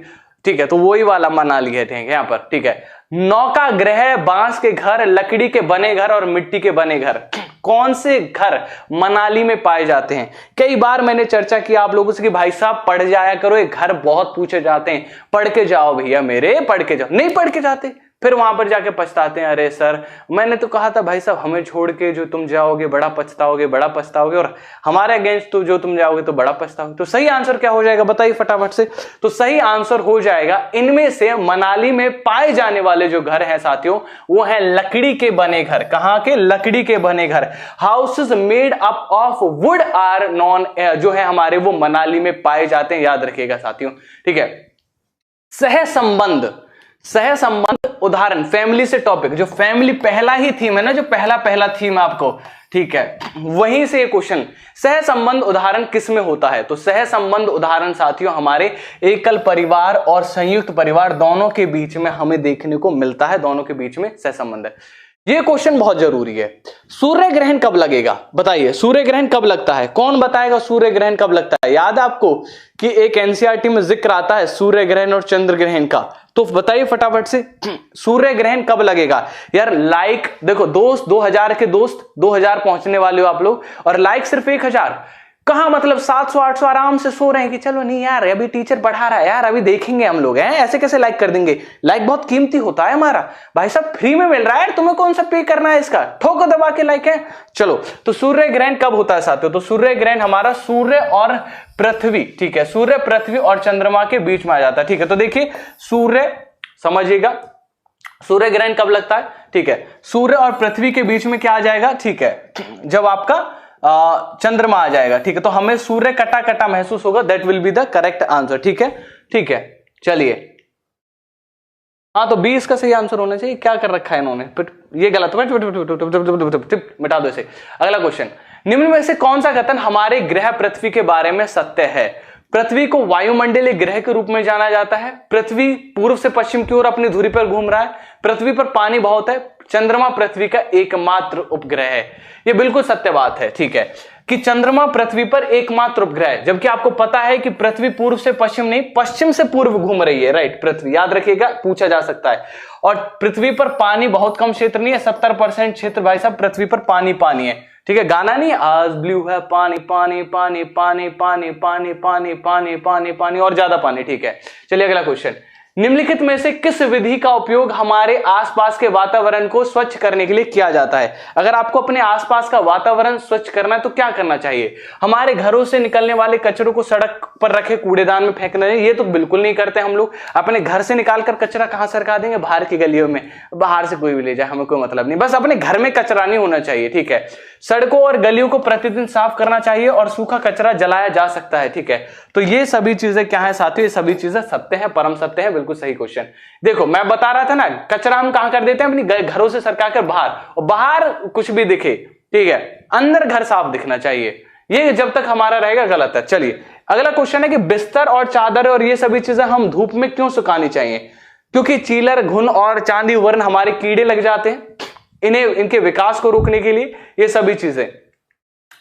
A: ठीक है, तो वही वाला मनाली है, ठीक है, यहां पर, ठीक है। नौका ग्रह, बांस के घर, लकड़ी के बने घर और मिट्टी के बने घर, कौन से घर मनाली में पाए जाते हैं? कई बार मैंने चर्चा की आप लोगों से कि भाई साहब पढ़ जाया करो, ये घर बहुत पूछे जाते हैं, पढ़ के जाओ भैया मेरे, पढ़ के जाओ। नहीं पढ़ के जाते, फिर वहां पर जाके पछताते हैं, अरे सर मैंने तो कहा था भाई साहब हमें छोड़ के जो तुम जाओगे बड़ा पछताओगे, बड़ा पछताओगे, और हमारे अगेंस्ट तो जो तुम जाओगे तो बड़ा पछताओगे। तो सही आंसर क्या हो जाएगा बताइए फटाफट से। तो सही आंसर हो जाएगा इनमें से मनाली में पाए जाने वाले जो घर हैं साथियों, वो है लकड़ी के बने घर। कहां के? लकड़ी के बने घर। Houses made up of wood are known, जो है हमारे वो मनाली में पाए जाते हैं, याद रखिएगा साथियों, ठीक है। सह संबंध, सह संबंध उदाहरण, फैमिली से टॉपिक, जो फैमिली पहला ही थीम है ना, जो पहला थीम है आपको, ठीक है, वहीं से ये क्वेश्चन। सह संबंध उदाहरण किस में होता है? तो सह संबंध उदाहरण साथियों हमारे एकल परिवार और संयुक्त परिवार दोनों के बीच में हमें देखने को मिलता है, दोनों के बीच में सह संबंध है। ये क्वेश्चन बहुत जरूरी है। सूर्य ग्रहण कब लगेगा बताइए? सूर्य ग्रहण कब लगता है? कौन बताएगा सूर्य ग्रहण कब लगता है? याद है आपको कि एक एनसीईआरटी में जिक्र आता है सूर्य ग्रहण और चंद्र ग्रहण का, तो बताइए फटाफट से सूर्य ग्रहण कब लगेगा? यार लाइक देखो दोस्त 2000 के दोस्त 2000 पहुंचने वाले हो आप लोग, और लाइक सिर्फ 1000। कहां मतलब 700 800 आराम से सो रहे हैं कि चलो नहीं यार अभी टीचर पढ़ा रहा है यार अभी देखेंगे हम लोग, हैं ऐसे कैसे लाइक कर देंगे? लाइक बहुत कीमती होता है हमारा, भाई साहब फ्री में मिल रहा है, तुम्हें कौन सा पे करना है इसका, ठोको दबा के लाइक है। चलो तो सूर्य ग्रहण कब होता है साथियों? तो सूर्य ग्रहण हमारा सूर्य और पृथ्वी, ठीक है, सूर्य पृथ्वी और चंद्रमा के बीच में आ जाता है, ठीक है। तो देखिए सूर्य, समझिएगा सूर्य ग्रहण कब लगता है, ठीक है, सूर्य और पृथ्वी के बीच में क्या आ जाएगा, ठीक है, जब आपका चंद्रमा आ जाएगा, ठीक है। तो हमें सूर्य कटा कटा महसूस होगा, that will be the correct answer, ठीक है, ठीक है। चलिए हाँ तो 20 का सही आंसर होना चाहिए। क्या कर रखा है इन्होंने, ये गलत, मिटा दो इसे। अगला क्वेश्चन, निम्न में से कौन सा कथन हमारे ग्रह पृथ्वी के बारे में सत्य है? पृथ्वी को वायुमंडलीय ग्रह के रूप में जाना जाता है, पृथ्वी पूर्व से पश्चिम की ओर अपनी धुरी पर घूम रहा है, पृथ्वी पर पानी बहुत है, चंद्रमा पृथ्वी का एकमात्र उपग्रह है। यह बिल्कुल सत्य बात है, ठीक है, कि चंद्रमा पृथ्वी पर एकमात्र उपग्रह है, जबकि आपको पता है कि पृथ्वी पूर्व से पश्चिम नहीं पश्चिम से पूर्व घूम रही है, राइट, पृथ्वी, याद रखिएगा, पूछा जा सकता है। और पृथ्वी पर पानी बहुत कम क्षेत्र नहीं है, 70% क्षेत्र भाई साहब पृथ्वी पर पानी पानी है, ठीक है। गाना नहीं आज ब्लू है पानी पानी पानी पानी पानी पानी पानी पानी पानी पानी और ज्यादा पानी, ठीक है। चलिए अगला क्वेश्चन, निम्नलिखित में से किस विधि का उपयोग हमारे आसपास के वातावरण को स्वच्छ करने के लिए किया जाता है? अगर आपको अपने आसपास का वातावरण स्वच्छ करना है तो क्या करना चाहिए? हमारे घरों से निकलने वाले कचरों को सड़क पर रखे कूड़ेदान में फेंकना चाहिए, ये तो बिल्कुल नहीं करते हम लोग। अपने घर से निकालकर कचरा कहां सरका देंगे? बाहर की गलियों में, बाहर से कोई भी ले जाए हमें कोई मतलब नहीं, बस अपने घर में कचरा नहीं होना चाहिए, ठीक है। सड़कों और गलियों को प्रतिदिन साफ करना चाहिए और सूखा कचरा जलाया जा सकता है, ठीक है। तो ये सभी चीजें क्या है साथियों? ये सभी चीजें सत्य है, परम सत्य है, बिल्कुल सही क्वेश्चन। देखो मैं बता रहा था ना, कचरा हम कहां कर देते हैं? अपनी घरों से सरकाकर बाहर, और बाहर कुछ भी दिखे, ठीक है, अंदर घर साफ दिखना चाहिए, ये जब तक हमारा रहेगा गलत है। चलिए अगला क्वेश्चन है कि बिस्तर और चादर और ये सभी चीजें हम धूप में क्यों सुखानी चाहिए? क्योंकि चीलर, घुन और चांदी वर्ण हमारे कीड़े लग जाते हैं, इन्हें इनके विकास को रोकने के लिए ये सभी चीजें।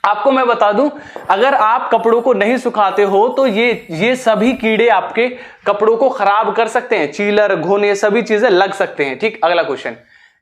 A: आपको मैं बता दूं, अगर आप कपड़ों को नहीं सुखाते हो तो ये सभी कीड़े आपके कपड़ों को खराब कर सकते हैं, चीलर, घुन, ये सभी चीजें लग सकते हैं, ठीक। अगला क्वेश्चन,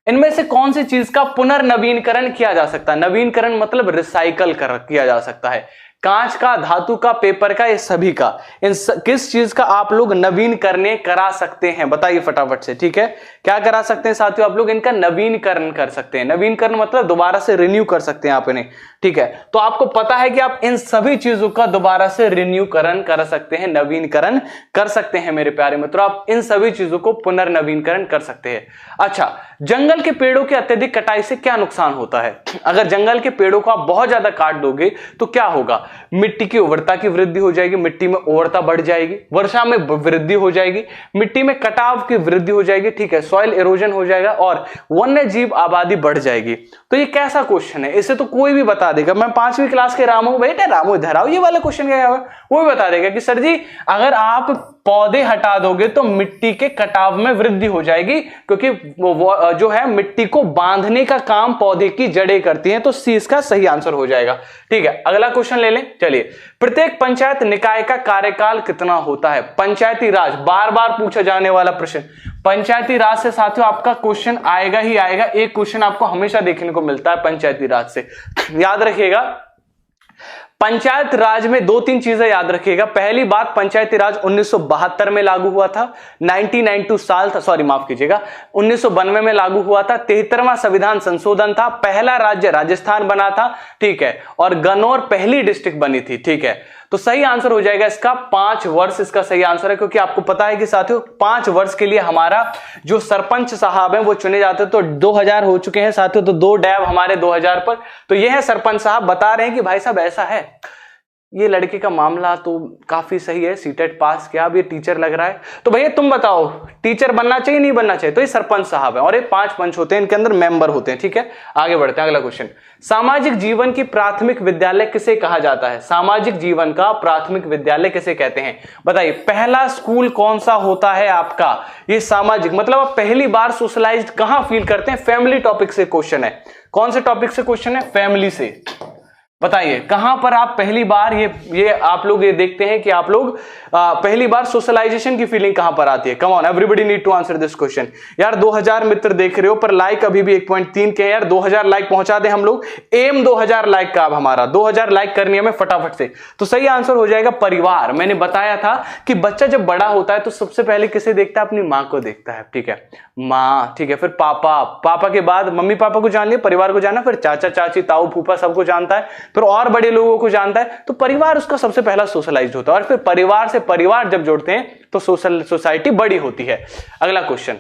A: इनमें से कौन सी चीज का पुनर्नवीनीकरण किया जा सकता है? नवीनकरण मतलब रिसाइकल किया जा सकता है। कांच का, धातु का, पेपर का, ये सभी का, किस चीज का आप लोग नवीनकरण करा सकते हैं? बताइए फटाफट से, ठीक है। क्या करा सकते हैं साथियों? आप लोग इनका नवीनकरण कर सकते हैं। नवीनकरण मतलब दोबारा से रिन्यू कर सकते हैं आप इन्हें, ठीक है। तो आपको पता है कि आप इन सभी चीजों का दोबारा से रिन्यूकरण कर सकते हैं, नवीनकरण कर सकते हैं मेरे प्यारे मित्रों, आप इन सभी चीजों को पुनर्नवीनकरण कर सकते हैं। अच्छा, जंगल के पेड़ों की अत्यधिक कटाई से क्या नुकसान होता है? अगर जंगल के पेड़ों को आप बहुत ज्यादा काट दोगे तो क्या होगा? मिट्टी की उर्वरता की वृद्धि हो जाएगी, मिट्टी में उर्वरता बढ़ जाएगी, वर्षा में वृद्धि हो जाएगी, मिट्टी में कटाव की वृद्धि हो जाएगी, ठीक है, सॉइल इरोजन हो जाएगा और वन्य जीव आबादी बढ़ जाएगी। तो ये कैसा क्वेश्चन है, इसे तो कोई भी बता देगा। मैं 5वीं क्लास के रामू, बेटा रामू इधर आओ, ये वाला क्वेश्चन क्या है, वो भी बता देगा कि सर जी अगर आप पौधे हटा दोगे तो मिट्टी के कटाव में वृद्धि हो जाएगी, क्योंकि वो जो है मिट्टी को बांधने का काम पौधे की जड़ें करती हैं। तो सी इसका सही आंसर हो जाएगा। ठीक है, अगला क्वेश्चन ले लें। चलिए, प्रत्येक पंचायत निकाय का कार्यकाल कितना होता है? पंचायती राज, बार बार पूछा जाने वाला प्रश्न। पंचायती राज से साथियों आपका क्वेश्चन आएगा ही आएगा। एक क्वेश्चन आपको हमेशा देखने को मिलता है पंचायती राज से, याद रखिएगा। पंचायत राज में 2-3 चीजें याद रखिएगा। पहली बात, पंचायती राज 1972 में लागू हुआ था, 1992 साल था, सॉरी माफ कीजिएगा, 1992 में लागू हुआ था। 73वां संविधान संशोधन था, पहला राज्य राजस्थान बना था, ठीक है, और गन्नौर पहली डिस्ट्रिक्ट बनी थी। ठीक है, तो सही आंसर हो जाएगा इसका 5 वर्ष, इसका सही आंसर है। क्योंकि आपको पता है कि साथियों 5 वर्ष के लिए हमारा जो सरपंच साहब हैं वो चुने जाते हैं। तो 2000 हो चुके हैं साथियों, तो 2 डैब हमारे 2000 पर। तो ये है सरपंच साहब, बता रहे हैं कि भाई साहब ऐसा है, ये लड़के का मामला तो काफी सही है, सीटेट पास किया, अब ये टीचर लग रहा है। तो भैया तुम बताओ, टीचर बनना चाहिए नहीं बनना चाहिए? तो ये सरपंच साहब है और ये 5 पंच होते हैं, इनके अंदर मेंबर होते हैं। ठीक है, आगे बढ़ते हैं, अगला क्वेश्चन। सामाजिक जीवन की प्राथमिक विद्यालय किसे कहा जाता है? सामाजिक जीवन का प्राथमिक विद्यालय किसे कहते हैं? बताइए, पहला स्कूल कौन सा होता है आपका? ये सामाजिक, मतलब आप पहली बार सोशलाइज्ड कहां फील करते हैं? फैमिली टॉपिक से क्वेश्चन है। कौन से टॉपिक से क्वेश्चन है? फैमिली से। बताइए कहां पर आप पहली बार ये आप लोग ये देखते हैं कि आप लोग पहली बार सोशलाइजेशन की फीलिंग कहां पर आती है? Come on, everybody need to answer this question. यार 2000 मित्र देख रहे हो, पर लाइक अभी भी 1.3 के हैं। यार 2000 लाइक पहुंचा दें हम लोग, एम 2000 लाइक का। अब हमारा 2000 लाइक करनी है हमें फटाफट से। तो सही आंसर हो जाएगा परिवार। मैंने बताया था कि बच्चा जब बड़ा होता है तो सबसे पहले किसे देखता है? अपनी माँ को देखता है। ठीक है, माँ, ठीक है, फिर पापा, पापा के बाद मम्मी पापा को जान लिया, परिवार को जाना, फिर चाचा चाची ताऊ फूफा सबको जानता है, फिर और बड़े लोगों को जानता है। तो परिवार उसका सबसे पहला सोशलाइज्ड होता है, और फिर परिवार से परिवार जब जोड़ते हैं तो सोसाइटी बड़ी होती है। अगला क्वेश्चन,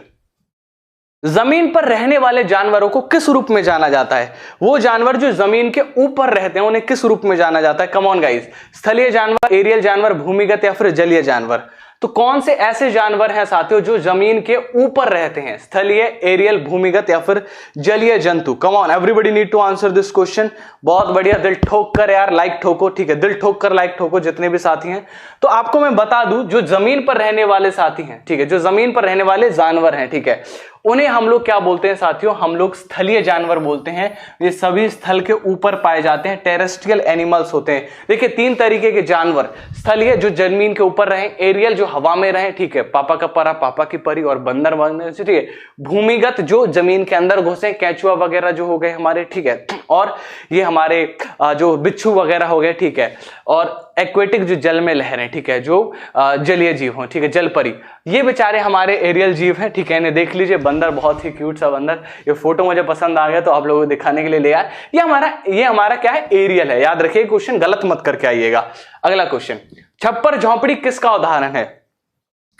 A: जमीन पर रहने वाले जानवरों को किस रूप में जाना जाता है? वो जानवर जो जमीन के ऊपर रहते हैं उन्हें किस रूप में जाना जाता है? कम ऑन गाइस, स्थलीय जानवर, एरियल जानवर, भूमिगत या फिर जलीय जानवर? तो कौन से ऐसे जानवर हैं साथियों जो जमीन के ऊपर रहते हैं? स्थलीय, एरियल, भूमिगत या फिर जलीय जंतु? Come on, everybody need to answer this question. बहुत बढ़िया, दिल ठोक कर यार लाइक ठोको। ठीक है, दिल ठोक कर लाइक ठोको जितने भी साथी हैं। तो आपको मैं बता दूं, जो जमीन पर रहने वाले साथी हैं, ठीक है, जो जमीन पर रहने वाले जानवर हैं, ठीक है, उन्हें हम लोग क्या बोलते हैं साथियों? हम लोग स्थलीय जानवर बोलते हैं। ये सभी स्थल के ऊपर पाए जाते हैं, टेरेस्ट्रियल एनिमल्स होते हैं। देखिए 3 तरीके के जानवर, स्थलीय जो जमीन के ऊपर रहे, एरियल जो हवा में रहे, ठीक है, पापा का परा पापा की परी और बंदर वगैरह, ठीक है, भूमिगत जो जमीन के अंदर घुसे, केंचुआ वगैरह जो हो गए हमारे, ठीक है, और ये हमारे जो बिच्छू वगैरह हो गए, ठीक है, और एक्वेटिक जो जल में लहरें, ठीक है, जो जलीय जीव हो, ठीक है, जल परी, ये बेचारे हमारे एरियल जीव हैं। ठीक है, इन्हें देख लीजिए, बंदर बहुत ही क्यूट सा बंदर, ये फोटो मुझे पसंद आ गया तो आप लोगों को दिखाने के लिए ले आया। ये हमारा क्या है? एरियल है। याद रखिए, क्वेश्चन गलत मत करके आइएगा। अगला क्वेश्चन, छप्पर झोंपड़ी किसका उदाहरण है?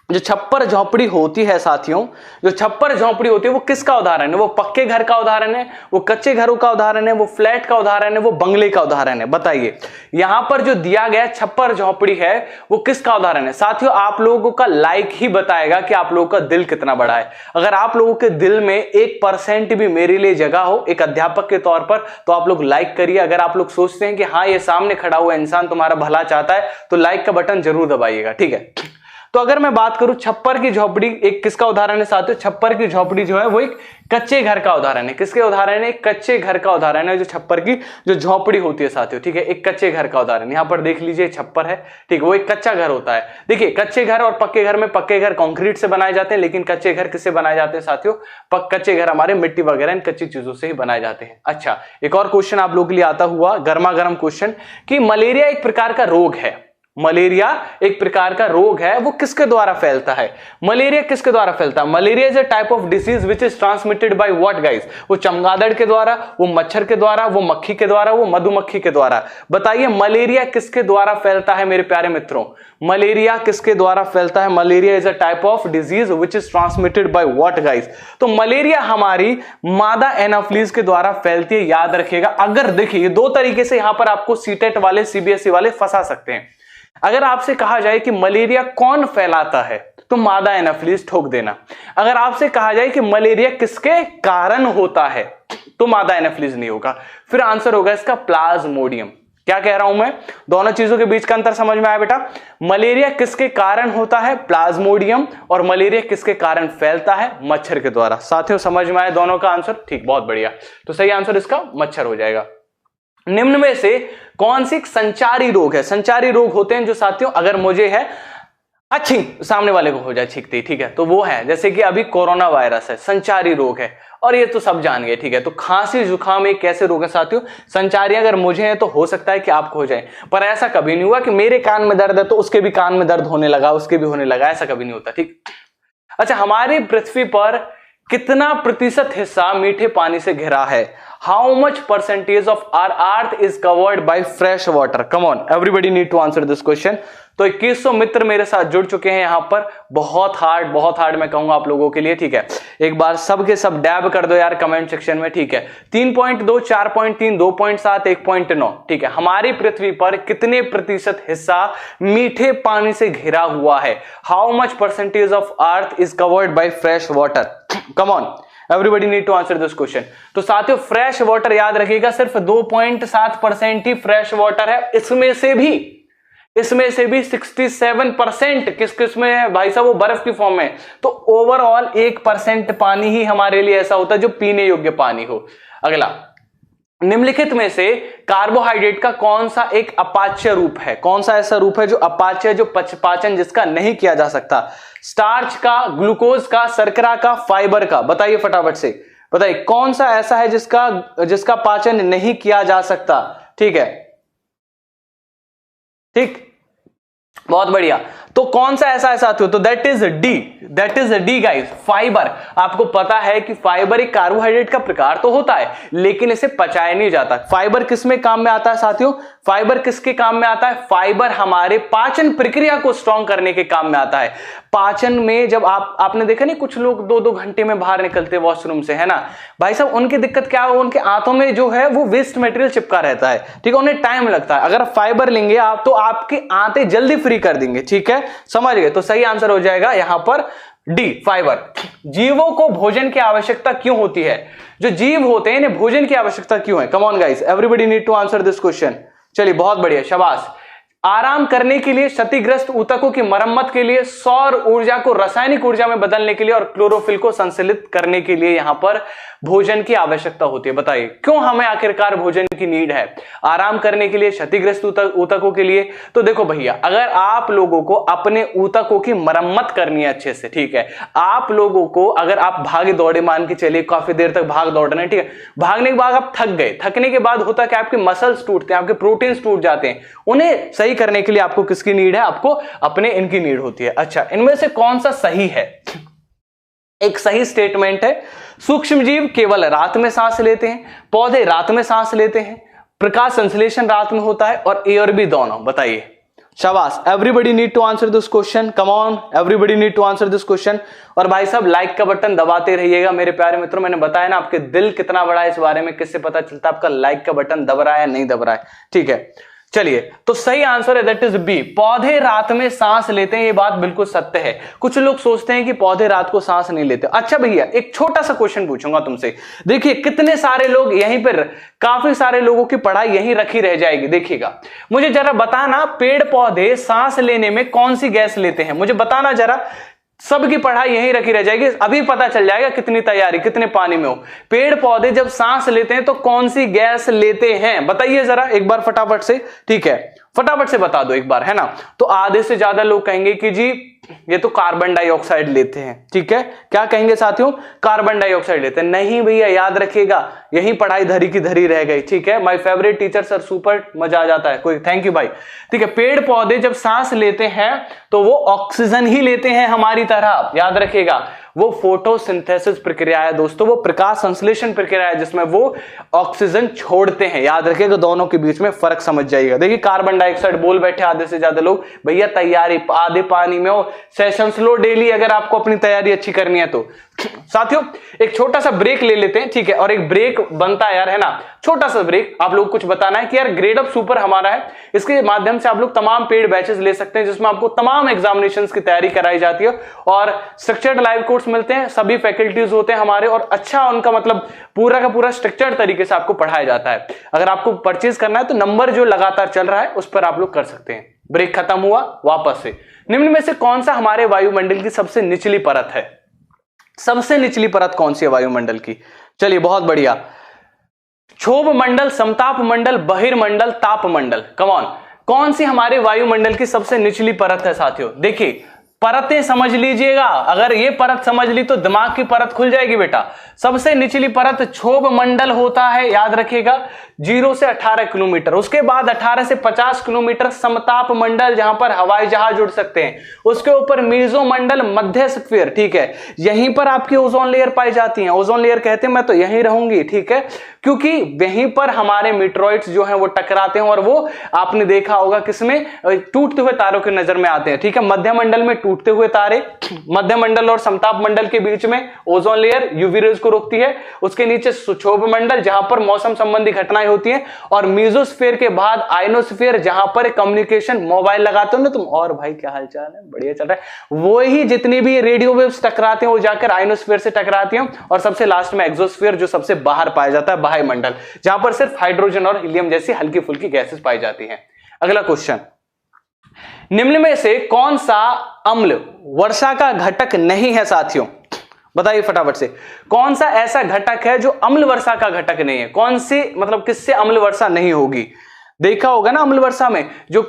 A: जो छप्पर झोंपड़ी होती है साथियों, जो छप्पर झोंपड़ी होती है वो किसका उदाहरण है? वो पक्के घर का उदाहरण है, वो कच्चे घरों का उदाहरण है, वो फ्लैट का उदाहरण है, वो बंगले का उदाहरण है? बताइए, यहां पर जो दिया गया छप्पर झोंपड़ी है वो किसका उदाहरण है? साथियों आप लोगों का लाइक ही बताएगा कि आप लोगों का दिल कितना बड़ा है। अगर आप लोगों के दिल में 1% भी मेरे लिए जगह हो एक अध्यापक के तौर पर, तो आप लोग लाइक करिए। अगर आप लोग सोचते हैं कि हाँ ये सामने खड़ा हुआ इंसान तुम्हारा भला चाहता है, तो लाइक का बटन जरूर दबाइएगा। ठीक है, तो अगर मैं बात करूं छप्पर की झोपड़ी एक किसका उदाहरण है साथियों? छप्पर की झोपड़ी जो है वो एक कच्चे घर का उदाहरण है। किसके उदाहरण है? कच्चे घर का उदाहरण है। जो छप्पर की जो झोपड़ी होती है साथियों, ठीक है, एक कच्चे घर का उदाहरण। यहां पर देख लीजिए छप्पर है, ठीक है, वो एक कच्चा घर होता है। देखिए कच्चे घर और पक्के घर में, पक्के घर कंक्रीट से बनाए जाते हैं, लेकिन कच्चे घर किससे बनाए जाते हैं साथियों? कच्चे घर हमारे मिट्टी वगैरह इन कच्ची चीजों से ही बनाए जाते हैं। अच्छा, एक और क्वेश्चन आप लोगों के लिए आता हुआ गर्मा गर्म क्वेश्चन कि मलेरिया एक प्रकार का रोग है। मलेरिया एक प्रकार का रोग है, वो किसके द्वारा फैलता है? मलेरिया किसके द्वारा फैलता है? Malaria is a type of disease which is transmitted by what guys? वो चमगादड़ के द्वारा, वो मच्छर के द्वारा, वो मक्खी के द्वारा, वो मधुमक्खी के द्वारा। बताइए मलेरिया किसके द्वारा फैलता है मेरे प्यारे मित्रों? मलेरिया किसके द्वारा फैलता है? Malaria is a type of disease which is transmitted by what guys? तो मलेरिया हमारी मादा एनाफ्लीज के द्वारा फैलती है, याद रखिएगा। अगर देखिए ये दो तरीके से यहां पर आपको सीटेट वाले सीबीएसई वाले फंसा सकते हैं। अगर आपसे कहा जाए कि मलेरिया कौन फैलाता है तो मादा एनाफ्लीज ठोक देना। अगर आपसे कहा जाए कि मलेरिया किसके कारण होता है तो मादा एनाफ्लीज नहीं होगा, फिर आंसर होगा इसका प्लाज्मोडियम। क्या कह रहा हूं मैं? दोनों चीजों के बीच का अंतर समझ में आया बेटा? मलेरिया किसके कारण होता है? प्लाज्मोडियम। और मलेरिया किसके कारण फैलता है? मच्छर के द्वारा। साथियों समझ में आया दोनों का आंसर? ठीक, बहुत बढ़िया। तो सही आंसर इसका मच्छर हो जाएगा। निम्न में से कौन सी संचारी रोग है? संचारी रोग होते हैं जो साथियों अगर मुझे है अच्छी सामने वाले को हो जाए छींकते, ठीक है, तो वो है जैसे कि अभी कोरोना वायरस है, संचारी रोग है, और ये तो सब जान गए, ठीक है। तो खांसी जुकाम एक कैसे रोग है साथियों? संचारी। अगर मुझे है तो हो सकता है कि आपको हो जाए, पर ऐसा कभी नहीं हुआ कि मेरे कान में दर्द है तो उसके भी कान में दर्द होने लगा, उसके भी होने लगा, ऐसा कभी नहीं होता, ठीक। अच्छा, हमारी पृथ्वी पर कितना प्रतिशत हिस्सा मीठे पानी से घिरा है? How much percentage of our earth is covered by fresh water? Come on, everybody need to answer this question. तो 2100 मित्र मेरे साथ जुड़ चुके हैं यहां पर। बहुत हार्ड मैं कहूंगा आप लोगों के लिए, ठीक है। एक बार सब के सब डैब कर दो यार कमेंट सेक्शन में, ठीक है। 3.2, 4.3, 2.7, 1.9, ठीक है। हमारी पृथ्वी पर कितने प्रतिशत हिस्सा मीठे पानी से घिरा हुआ है? How much percentage of earth is covered by fresh water? Come on, everybody need to answer this question. तो साथियों फ्रेश वाटर याद रखिएगा, सिर्फ 2.7% ही फ्रेश वाटर है। इसमें से भी 67% किस में है भाई साहब? वो बर्फ की फॉर्म में। तो ओवरऑल 1% पानी ही हमारे लिए ऐसा होता है जो पीने योग्य पानी हो। अगला, निम्नलिखित में से कार्बोहाइड्रेट का कौन सा एक अपाच्य रूप है? कौन सा ऐसा रूप है जो अपाच्य, जो पाचन जिसका नहीं किया जा सकता? स्टार्च का, ग्लूकोज का, शर्करा का, फाइबर का? बताइए फटाफट से, बताइए कौन सा ऐसा है जिसका पाचन नहीं किया जा सकता? ठीक है, ठीक, बहुत बढ़िया। तो कौन सा ऐसा साथियों? तो that is D guys, fibre. आपको पता है कि फाइबर एक कार्बोहाइड्रेट का प्रकार तो होता है लेकिन इसे पचाया नहीं जाता। फाइबर किस में काम में आता है साथियों? फाइबर किसके काम में आता है? फाइबर हमारे पाचन प्रक्रिया को स्ट्रॉन्ग करने के काम में आता है। पाचन में जब आपने देखा नहीं कुछ लोग 2-2 घंटे में बाहर निकलते वॉशरूम से, है ना भाई साहब, उनकी दिक्कत क्या है? उनके आंतों में जो है वो वेस्ट मटेरियल चिपका रहता है, ठीक है, उन्हें टाइम लगता है। अगर फाइबर लेंगे आप तो आपके आंतें जल्दी फ्री कर देंगे, ठीक है, समझ गए? तो सही आंसर हो जाएगा यहां पर डी, फाइबर। जीवों को भोजन की आवश्यकता क्यों होती है? जो जीव होते हैं इन्हें भोजन की आवश्यकता क्यों है? Come on guys, everybody need to answer this question. चलिए बहुत बढ़िया, शाबाश। आराम करने के लिए, क्षतिग्रस्त ऊतकों की मरम्मत के लिए, सौर ऊर्जा को रासायनिक ऊर्जा में बदलने के लिए और क्लोरोफिल को संश्लेषित करने के लिए यहां पर भोजन की आवश्यकता होती है। बताइए क्यों हमें आखिरकार भोजन की नीड है? आराम करने के लिए, क्षतिग्रस्त ऊतकों के लिए। तो देखो भैया, अगर आप लोगों को अपने ऊतकों की मरम्मत करनी है अच्छे से, ठीक है, आप लोगों को अगर आप भागे दौड़े, मान के चलिए काफी देर तक भाग दौड़ रहे हैं, ठीक है, भागने के बाद आप थक गए, थकने के बाद होता है कि आपके मसल्स टूटते हैं, आपके प्रोटीन्स टूट जाते हैं, उन्हें सही करने के लिए आपको किसकी नीड है? आपको अपने इनकी नीड होती है। अच्छा, इनमें से कौन सा सही है? एक सही स्टेटमेंट है, सूक्ष्म जीव केवल रात में सांस लेते हैं, पौधे रात में सांस लेते हैं, प्रकाश संश्लेषण रात में होता है, और ए और बी दोनों। बताइए, शाबाश, everybody need to answer this question, come on, everybody need to answer this question. और भाई साहब लाइक का बटन दबाते रहिएगा मेरे प्यारे मित्रों। मैंने बताया ना आपके दिल कितना बड़ा है, इस बारे में किससे पता चलता है? आपका लाइक का बटन दब रहा है या नहीं दब रहा है, ठीक है। चलिए, तो सही आंसर है दैट इज बी, पौधे रात में सांस लेते हैं। ये बात बिल्कुल सत्य है। कुछ लोग सोचते हैं कि पौधे रात को सांस नहीं लेते। अच्छा भैया, एक छोटा सा क्वेश्चन पूछूंगा तुमसे। देखिए कितने सारे लोग यहीं पर, काफी सारे लोगों की पढ़ाई यहीं रखी रह जाएगी। देखिएगा, मुझे जरा बताना, पेड़ पौधे सांस लेने में कौन सी गैस लेते हैं? मुझे बताना जरा, सबकी पढ़ाई यहीं रखी रह जाएगी। अभी पता चल जाएगा कितनी तैयारी, कितने पानी में हो। पेड़ पौधे जब सांस लेते हैं तो कौन सी गैस लेते हैं? बताइए जरा एक बार फटाफट से, ठीक है। फटाफट से बता दो एक बार, है ना। तो आधे से ज्यादा लोग कहेंगे कि जी ये तो कार्बन डाइऑक्साइड लेते हैं, ठीक है। क्या कहेंगे साथियों, कार्बन डाइऑक्साइड लेते हैं। नहीं भैया, याद रखिएगा, यही पढ़ाई धरी की धरी रह गई, ठीक है। My favourite teacher sir, super, मजा आ जाता है, कोई थैंक यू भाई, ठीक है। पेड़ पौधे जब सांस लेते हैं तो वो ऑक्सीजन ही लेते हैं हमारी तरह, याद रखिएगा। वो फोटोसिंथेसिस प्रक्रिया है दोस्तों, वो प्रकाश संश्लेषण प्रक्रिया है जिसमें वो ऑक्सीजन छोड़ते हैं, याद रखिएगा। दोनों के बीच में फर्क समझ जाइएगा। देखिए कार्बन डाइऑक्साइड बोल बैठे आधे से ज्यादा लोग, भैया तैयारी आधे पानी में हो, सेशंस लो डेली अगर आपको अपनी तैयारी अच्छी करनी है तो। साथियों एक छोटा सा ब्रेक ले लेते हैं, ठीक है। और एक ब्रेक बनता है यार, है ना, छोटा सा ब्रेक। आप लोग कुछ बताना है कि यार ग्रेड अप सुपर हमारा है, इसके माध्यम से आप लोग तमाम पेड बैचेस ले सकते हैं जिसमें आपको तमाम एग्जामिनेशंस की तैयारी कराई जाती है और स्ट्रक्चर्ड लाइव कोर्स मिलते हैं, सभी फैकल्टीज होते हैं हमारे और अच्छा उनका मतलब पूरा का पूरा स्ट्रक्चर्ड तरीके से आपको पढ़ाया जाता है। अगर आपको परचेज करना है तो नंबर जो लगातार चल रहा है उस पर आप लोग कर सकते हैं। ब्रेक खत्म हुआ, वापस से निम्न में से कौन सा हमारे वायुमंडल की सबसे निचली परत है? सबसे निचली परत कौन सी है वायुमंडल की? चलिए बहुत बढ़िया, क्षोभ मंडल, समताप मंडल, बहिर्मंडल, तापमंडल। कम ऑन, कौन सी हमारे वायुमंडल की सबसे निचली परत है साथियों? देखिए परतें समझ लीजिएगा, अगर ये परत समझ ली तो दिमाग की परत खुल जाएगी बेटा। सबसे निचली परत क्षोभ मंडल होता है, याद रखिएगा, 0 से 18 किलोमीटर। उसके बाद 18 से 50 किलोमीटर समताप मंडल, जहां पर हवाई जहाज उड़ सकते हैं। उसके ऊपर मेसोमंडल, मध्यस्फीयर, ठीक है, यहीं पर आपकी ओजोन लेयर पाई जाती है। ओजोन लेयर कहते हैं, मैं तो यहीं रहूंगी, ठीक है, क्योंकि वहीं पर हमारे मीटरॉइड्स जो हैं वो टकराते हैं और वो आपने देखा होगा किसमें, टूटते हुए तारों की नजर में आते हैं, ठीक है। मध्यमंडल में टूटते हुए तारे, मध्यमंडल और समताप मंडल के बीच में ओजोन लेयर यूवी रेज को रोकती है। उसके नीचे क्षोभ मंडल जहां पर मौसम संबंधी घटनाएं होती हैं, और मेसोस्फीयर के बाद आयनोस्फीयर जहां पर कम्युनिकेशन, मोबाइल लगाते हो ना तुम, और भाई क्या हालचाल है, बढ़िया चल रहा है, वो ही जितनी भी रेडियो वेव्स टकराते हैं वो जाकर आयनोस्फीयर से टकराती हैं। और सबसे लास्ट में एक्सोस्फीयर जो सबसे बाहर पाया जाता है, बाह्यमंडल, जहां पर सिर्फ हाइड्रोजन और हीलियम जैसी हल्की फुल्की गैसेस पाई जाती हैं। अगला क्वेश्चन, निम्न में से कौन सा अम्ल वर्षा का घटक नहीं है साथियों? बताइए फटाफट से, कौन सा ऐसा घटक है जो अम्ल वर्षा का घटक नहीं है? कौन सी मतलब किससे अम्ल वर्षा नहीं होगी? देखा होगा ना अम्ल वर्षा में जो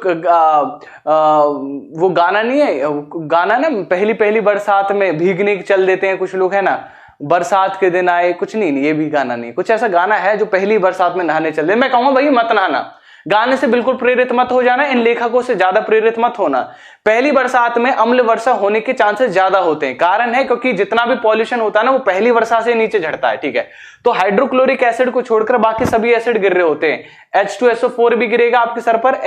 A: वो गाना नहीं है, गाना ना, पहली पहली बरसात में भीगने चल देते हैं कुछ लोग, है ना, बरसात के दिन आए, कुछ नहीं, ये भी गाना नहीं, कुछ ऐसा गाना है जो पहली बरसात में नहाने चल दे। मैं कहूंगा भाई मत नहाना, गाने से बिल्कुल प्रेरित मत हो जाना, इन लेखकों से ज्यादा प्रेरित मत होना। पहली बरसात में अम्ल वर्षा होने के चांसेस ज्यादा होते हैं। कारण है क्योंकि जितना भी पॉल्यूशन होता है ना वो पहली वर्षा से नीचे झड़ता है, ठीक है। तो हाइड्रोक्लोरिक एसिड को छोड़कर बाकी सभी एसिड गिर रहे होते हैं। H2SO4 भी गिरेगा आपके सर पर,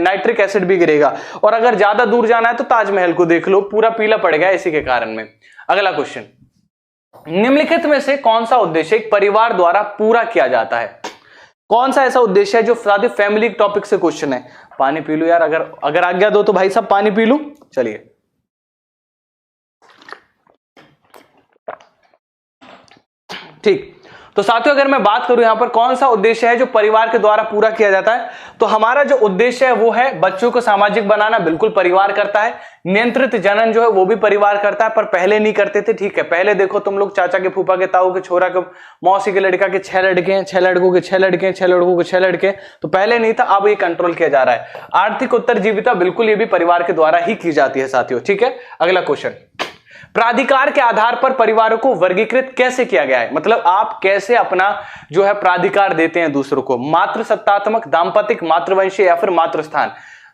A: नाइट्रिक एसिड भी गिरेगा। और अगर ज्यादा दूर जाना है तो ताजमहल को देख लो, पूरा पीला पड़ गया इसी के कारण में। अगला क्वेश्चन, निम्नलिखित में से कौन सा उद्देश्य एक परिवार द्वारा पूरा किया जाता है? कौन सा ऐसा उद्देश्य है जो साथ ही फैमिली टॉपिक से क्वेश्चन है? पानी पी लो यार, अगर आज्ञा दो तो भाई सब पानी पी लूं। चलिए ठीक, तो साथियों अगर मैं बात करूं यहां पर कौन सा उद्देश्य है जो परिवार के द्वारा पूरा किया जाता है, तो हमारा जो उद्देश्य है वो है बच्चों को सामाजिक बनाना, बिल्कुल परिवार करता है। नियंत्रित जनन जो है वो भी परिवार करता है, पर पहले नहीं करते थे, ठीक है। पहले देखो तुम लोग, चाचा के, फूफा के, ताऊ के, छोरा के, मौसी के लड़का के 6 लड़के हैं, 6 लड़कों के 6 लड़के हैं, 6 लड़कों के 6 लड़के, तो पहले नहीं था, अब ये कंट्रोल किया जा रहा है। आर्थिक उत्तरजीविता बिल्कुल ये भी परिवार के द्वारा ही की जाती है साथियों, ठीक है। अगला क्वेश्चन, प्राधिकार के आधार पर परिवारों को वर्गीकृत कैसे किया गया है? मतलब आप कैसे अपना जो है प्राधिकार देते हैं दूसरों को, मातृ सत्तात्मक, दाम्पतिक, मातृवंशीय या फिर मातृस्थान।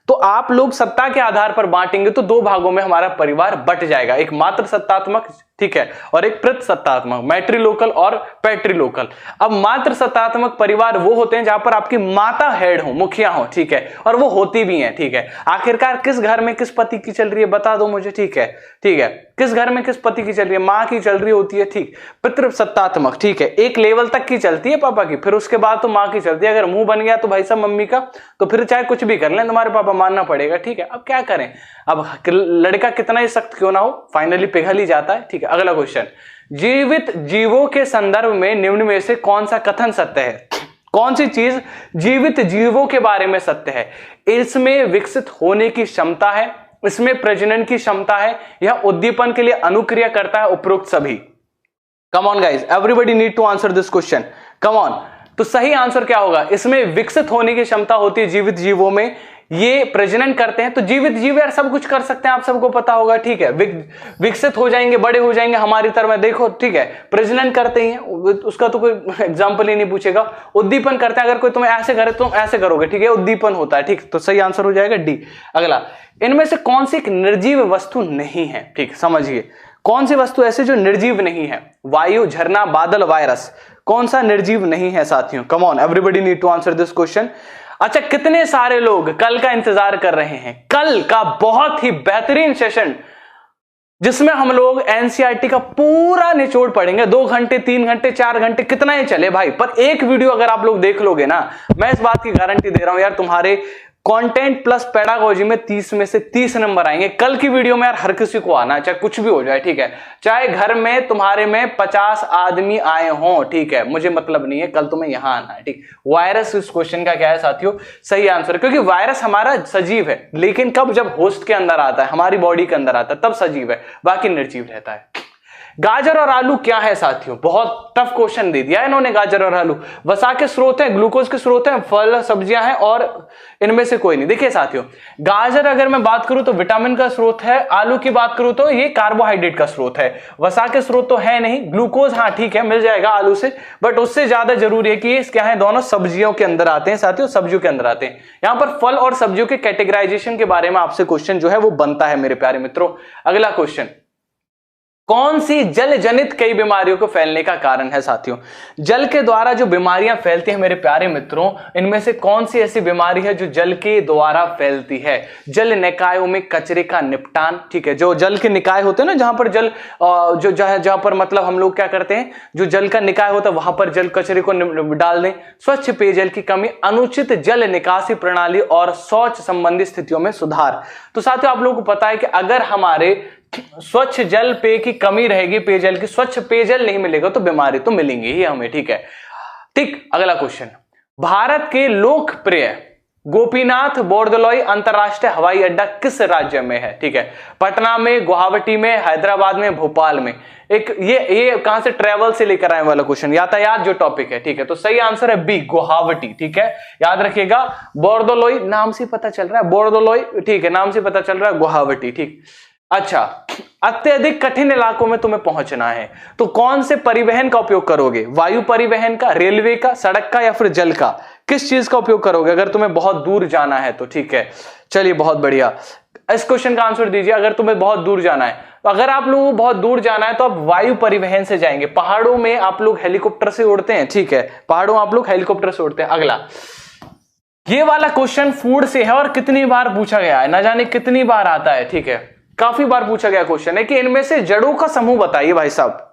A: तो आप लोग सत्ता के आधार पर बांटेंगे तो 2 भागों में हमारा परिवार बट जाएगा, एक मातृ सत्तात्मक, ठीक है, और एक प्रत सत्तात्मक, मैट्रिलोकल और पैट्रिलोकल। अब मातृ सत्तात्मक परिवार वो होते हैं जहां पर आपकी माता हेड हो, मुखिया हो, ठीक है, और वो होती भी हैं, ठीक है। आखिरकार किस घर में किस पति की चल रही है बता दो मुझे, ठीक है, ठीक है, किस घर में किस पति की चल रही है? मां की चल रही होती है, ठीक। पितृ सत्तात्मक, ठीक है, एक लेवल तक की चलती है पापा की, फिर उसके बाद तो मां की चलती है। अगर मुंह बन गया तो भाई साहब मम्मी का, तो फिर चाहे कुछ भी कर लें तुम्हारे पापा, मानना पड़ेगा, ठीक है। अब क्या करें, अब लड़का कितना ही सख्त क्यों ना हो, फाइनली पिघल ही जाता है, ठीक है। अगला क्वेश्चन, जीवित जीवों के संदर्भ में निम्न में से कौन सा कथन सत्य है? कौन सी चीज जीवित जीवों के बारे में सत्य है? इसमें विकसित होने की क्षमता है, इसमें प्रजनन की क्षमता है, यह उद्दीपन के लिए अनुक्रिया करता है, उपरोक्त सभी। Come on guys, everybody need to answer this question, come on. तो सही आंसर क्या होगा? इसमें विकसित होने की क्षमता होती है जीवित जीवों में, ये प्रजनन करते हैं, तो जीवित जीव यार सब कुछ कर सकते हैं, आप सबको पता होगा, ठीक है। विकसित हो जाएंगे, बड़े हो जाएंगे हमारी तरह, देखो ठीक है, प्रजनन करते ही हैं, उसका तो कोई एग्जाम्पल ही नहीं पूछेगा। उद्दीपन करते हैं, अगर कोई तुम्हें ऐसे करे तो ऐसे करोगे, ठीक है, उद्दीपन होता है, ठीक। तो सही आंसर हो जाएगा डी। अगला, इनमें से कौन सी एक निर्जीव वस्तु नहीं है, ठीक, समझिए कौन सी वस्तु ऐसे जो निर्जीव नहीं है? वायु, झरना, बादल, वायरस, कौन सा निर्जीव नहीं है साथियों? Come on, everybody need to answer this question. अच्छा, कितने सारे लोग कल का इंतजार कर रहे हैं? कल का बहुत ही बेहतरीन सेशन जिसमें हम लोग एनसीईआरटी का पूरा निचोड़ पढ़ेंगे, 2 घंटे 3 घंटे 4 घंटे कितना ही चले भाई, पर एक वीडियो अगर आप लोग देख लोगे ना, मैं इस बात की गारंटी दे रहा हूं यार, तुम्हारे कंटेंट प्लस पेडागोजी में 30 में से 30 नंबर आएंगे। कल की वीडियो में यार हर किसी को आना है, चाहे कुछ भी हो जाए, ठीक है, चाहे घर में तुम्हारे में 50 आदमी आए हों, ठीक है, मुझे मतलब नहीं है, कल तुम्हें यहां आना है, ठीक। वायरस इस क्वेश्चन का क्या है साथियों? सही आंसर है, क्योंकि वायरस हमारा सजीव है, लेकिन कब? जब होस्ट के अंदर आता है, हमारी बॉडी के अंदर आता है, तब सजीव है, बाकी निर्जीव रहता है। गाजर और आलू क्या है साथियों? बहुत टफ क्वेश्चन दे दिया इन्होंने। गाजर और आलू वसा के स्रोत हैं, ग्लूकोज के स्रोत हैं, फल सब्जियां हैं, और इनमें से कोई नहीं। देखिए साथियों, गाजर अगर मैं बात करूं तो विटामिन का स्रोत है, आलू की बात करूं तो ये कार्बोहाइड्रेट का स्रोत है, वसा के स्रोत तो है नहीं। ग्लूकोज हाँ ठीक है, मिल जाएगा आलू से, बट उससे ज्यादा जरूरी है कि ये क्या है, दोनों सब्जियों के अंदर आते हैं साथियों, सब्जियों के अंदर आते हैं। यहां पर फल और सब्जियों के कैटेगराइजेशन के बारे में आपसे क्वेश्चन जो है वो बनता है मेरे प्यारे मित्रों। अगला क्वेश्चन, कौन सी जल जनित कई बीमारियों को फैलने का कारण है साथियों? जल के द्वारा जो बीमारियां फैलती हैं मेरे प्यारे मित्रों, इनमें से कौन सी ऐसी बीमारी है जो जल के द्वारा फैलती है? जल निकायों में कचरे का निपटान, ठीक है, जो जल के निकाय होते हैं ना, जहां पर जल जो जहां पर मतलब हम लोग क्या करते हैं, जो जल का निकाय होता है वहां पर जल कचरे को डाल दें। स्वच्छ पेयजल की कमी, अनुचित जल निकासी प्रणाली और शौच संबंधी स्थितियों में सुधार। तो साथियों आप लोगों को पता है कि अगर हमारे स्वच्छ जल पेय की कमी रहेगी, पेयजल की, स्वच्छ पेयजल नहीं मिलेगा तो बीमारी तो मिलेंगी ही हमें, ठीक है, ठीक। अगला क्वेश्चन, भारत के लोकप्रिय गोपीनाथ बोरदोलोई अंतरराष्ट्रीय हवाई अड्डा किस राज्य में है? ठीक है, पटना में, गुवाहाटी में, हैदराबाद में, भोपाल में। एक ये कहां से ट्रेवल से लेकर आए वाला क्वेश्चन, यातायात जो टॉपिक है, ठीक है, तो सही आंसर है बी, गुवाहाटी, ठीक है, याद रखिएगा। बोरदोलोई नाम से पता चल रहा है, बोरदोलोई, ठीक है, नाम से पता चल रहा है, गुवाहाटी, ठीक। अच्छा, अत्यधिक कठिन इलाकों में तुम्हें पहुंचना है तो कौन से परिवहन का उपयोग करोगे? वायु परिवहन का, रेलवे का, सड़क का, या फिर जल का? किस चीज का उपयोग करोगे अगर तुम्हें बहुत दूर जाना है तो? ठीक है, चलिए बहुत बढ़िया, इस क्वेश्चन का आंसर दीजिए। अगर तुम्हें बहुत दूर जाना है, तो अगर आप लोगों को बहुत दूर जाना है तो आप वायु परिवहन से जाएंगे। पहाड़ों में आप लोग हेलीकॉप्टर से उड़ते हैं, ठीक है, पहाड़ों आप लोग हेलीकॉप्टर से उड़ते हैं। अगला, ये वाला क्वेश्चन फूड से है और कितनी बार पूछा गया है, ना जाने कितनी बार आता है, ठीक है, काफी बार पूछा गया क्वेश्चन है कि इनमें से जड़ों का समूह बताइए भाई साहब,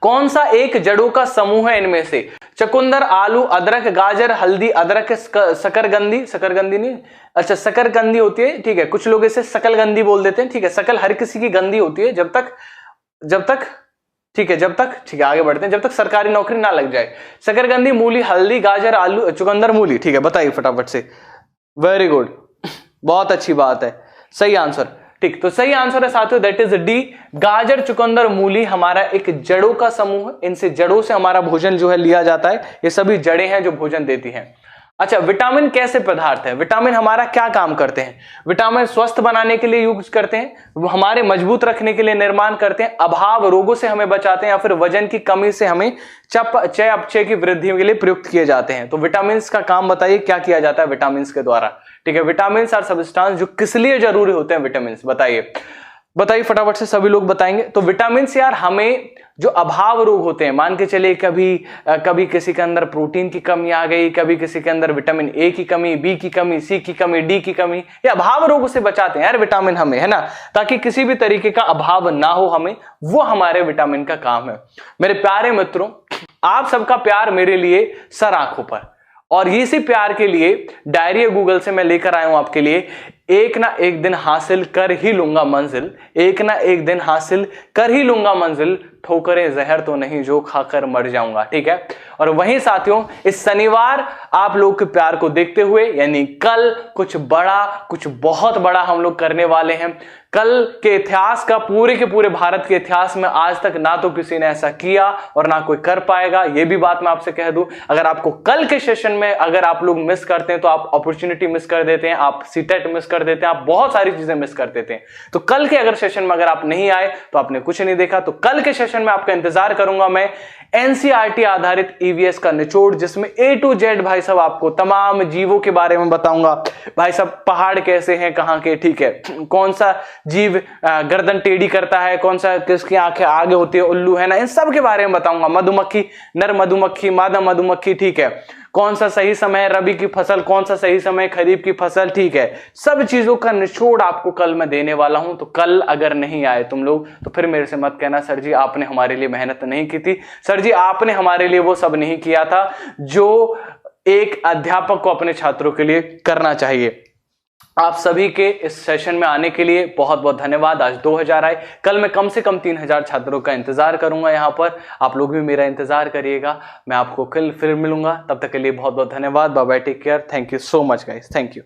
A: कौन सा एक जड़ों का समूह है इनमें से? चुकंदर, आलू, अदरक, गाजर, हल्दी, अदरक, शकरकंदी, शकरकंदी नहीं, अच्छा शकरकंदी होती है, ठीक है, कुछ लोग इसे शकलगंदी बोल देते हैं, ठीक है, शकल हर किसी की गंदी होती है जब तक ठीक है, जब तक, ठीक है, आगे बढ़ते हैं, जब तक सरकारी नौकरी ना लग जाए। शकरकंदी, मूली, हल्दी, गाजर, आलू, चुकंदर, मूली, ठीक है, बताइए फटाफट से। वेरी गुड, बहुत अच्छी बात है, सही आंसर, ठीक। तो सही आंसर है साथियों, दैट इज डी, गाजर, चुकंदर, मूली हमारा एक जड़ों का समूह है, इनसे जड़ों से हमारा भोजन जो है लिया जाता है, ये सभी जड़ें हैं जो भोजन देती हैं। अच्छा, विटामिन कैसे पदार्थ है? विटामिन हमारा क्या काम करते हैं? विटामिन स्वस्थ बनाने के लिए यूज करते हैं, हमारे मजबूत रखने के लिए निर्माण करते हैं, अभाव रोगों से हमें बचाते हैं, या फिर वजन की कमी से हमें चय अपचय की वृद्धि के लिए प्रयुक्त किए जाते हैं। तो विटामिन का काम बताइए, क्या किया जाता है विटामिन के द्वारा? ठीक है, विटामिन आर सब्सटेंस जो किस लिए जरूरी होते हैं विटामिन, बताइए फटाफट से, सभी लोग बताएंगे। तो विटामिन से यार हमें जो अभाव रोग होते हैं, मान के चलिए कभी किसी के अंदर प्रोटीन की कमी आ गई, कभी किसी के अंदर विटामिन ए की कमी, बी की कमी, सी की कमी, डी की कमी, ये अभाव रोगों से बचाते हैं यार विटामिन हमें, है ना, ताकि किसी भी तरीके का अभाव ना हो हमें, वो हमारे विटामिन का काम है। मेरे प्यारे मित्रों, आप सबका प्यार मेरे लिए सर आंखों पर, और इसी प्यार के लिए डायरी गूगल से मैं लेकर आया हूं आपके लिए एक ना एक दिन हासिल कर ही लूंगा मंजिल, एक ना एक दिन हासिल कर ही लूंगा मंजिल, ठोकरें जहर तो नहीं जो खाकर मर जाऊंगा। ठीक है, और वहीं साथियों इस शनिवार आप लोग के प्यार को देखते हुए यानी कल कुछ बड़ा, कुछ बहुत बड़ा हम लोग करने वाले हैं। कल के इतिहास का, पूरे के पूरे भारत के इतिहास में आज तक ना तो किसी ने ऐसा किया और ना कोई कर पाएगा, यह भी बात मैं आपसे कह दूं। अगर आपको कल के सेशन में अगर आप लोग मिस करते हैं तो आप अपॉर्चुनिटी मिस कर देते हैं, आप सीटेट मिस कर देते हैं, आप बहुत सारी चीजें मिस कर देते हैं। तो कल के अगर सेशन में अगर आप नहीं आए तो आपने कुछ नहीं देखा। तो कल के सेशन में आपका इंतजार करूंगा मैं, एनसीईआरटी आधारित ईवीएस का निचोड़, जिसमें ए टू जेड भाई साहब आपको तमाम जीवों के बारे में बताऊंगा। भाई साहब पहाड़ कैसे हैं, कहां के, ठीक है, कौन सा जीव गर्दन टेढ़ी करता है, कौन सा किसकी आंखें आगे होती है, उल्लू है ना, इन सब के बारे में बताऊंगा। मधुमक्खी, नर मधुमक्खी, मादा मधुमक्खी, ठीक है, कौन सा सही समय रबी की फसल, कौन सा सही समय खरीफ की फसल, ठीक है, सब चीजों का निचोड़ आपको कल मैं देने वाला हूं। तो कल अगर नहीं आए तुम लोग तो फिर मेरे से मत कहना सर जी आपने हमारे लिए मेहनत नहीं की थी। सर जी आपने हमारे लिए वो सब नहीं किया था जो एक अध्यापक को अपने छात्रों के लिए करना चाहिए। आप सभी के इस सेशन में आने के लिए बहुत बहुत धन्यवाद। आज 2000 आए, कल मैं कम से कम 3000 छात्रों का इंतजार करूंगा यहां पर। आप लोग भी मेरा इंतजार करिएगा। मैं आपको कल फिर मिलूंगा, तब तक के लिए बहुत बहुत धन्यवाद। Bye bye, take care, thank you so much guys, thank you.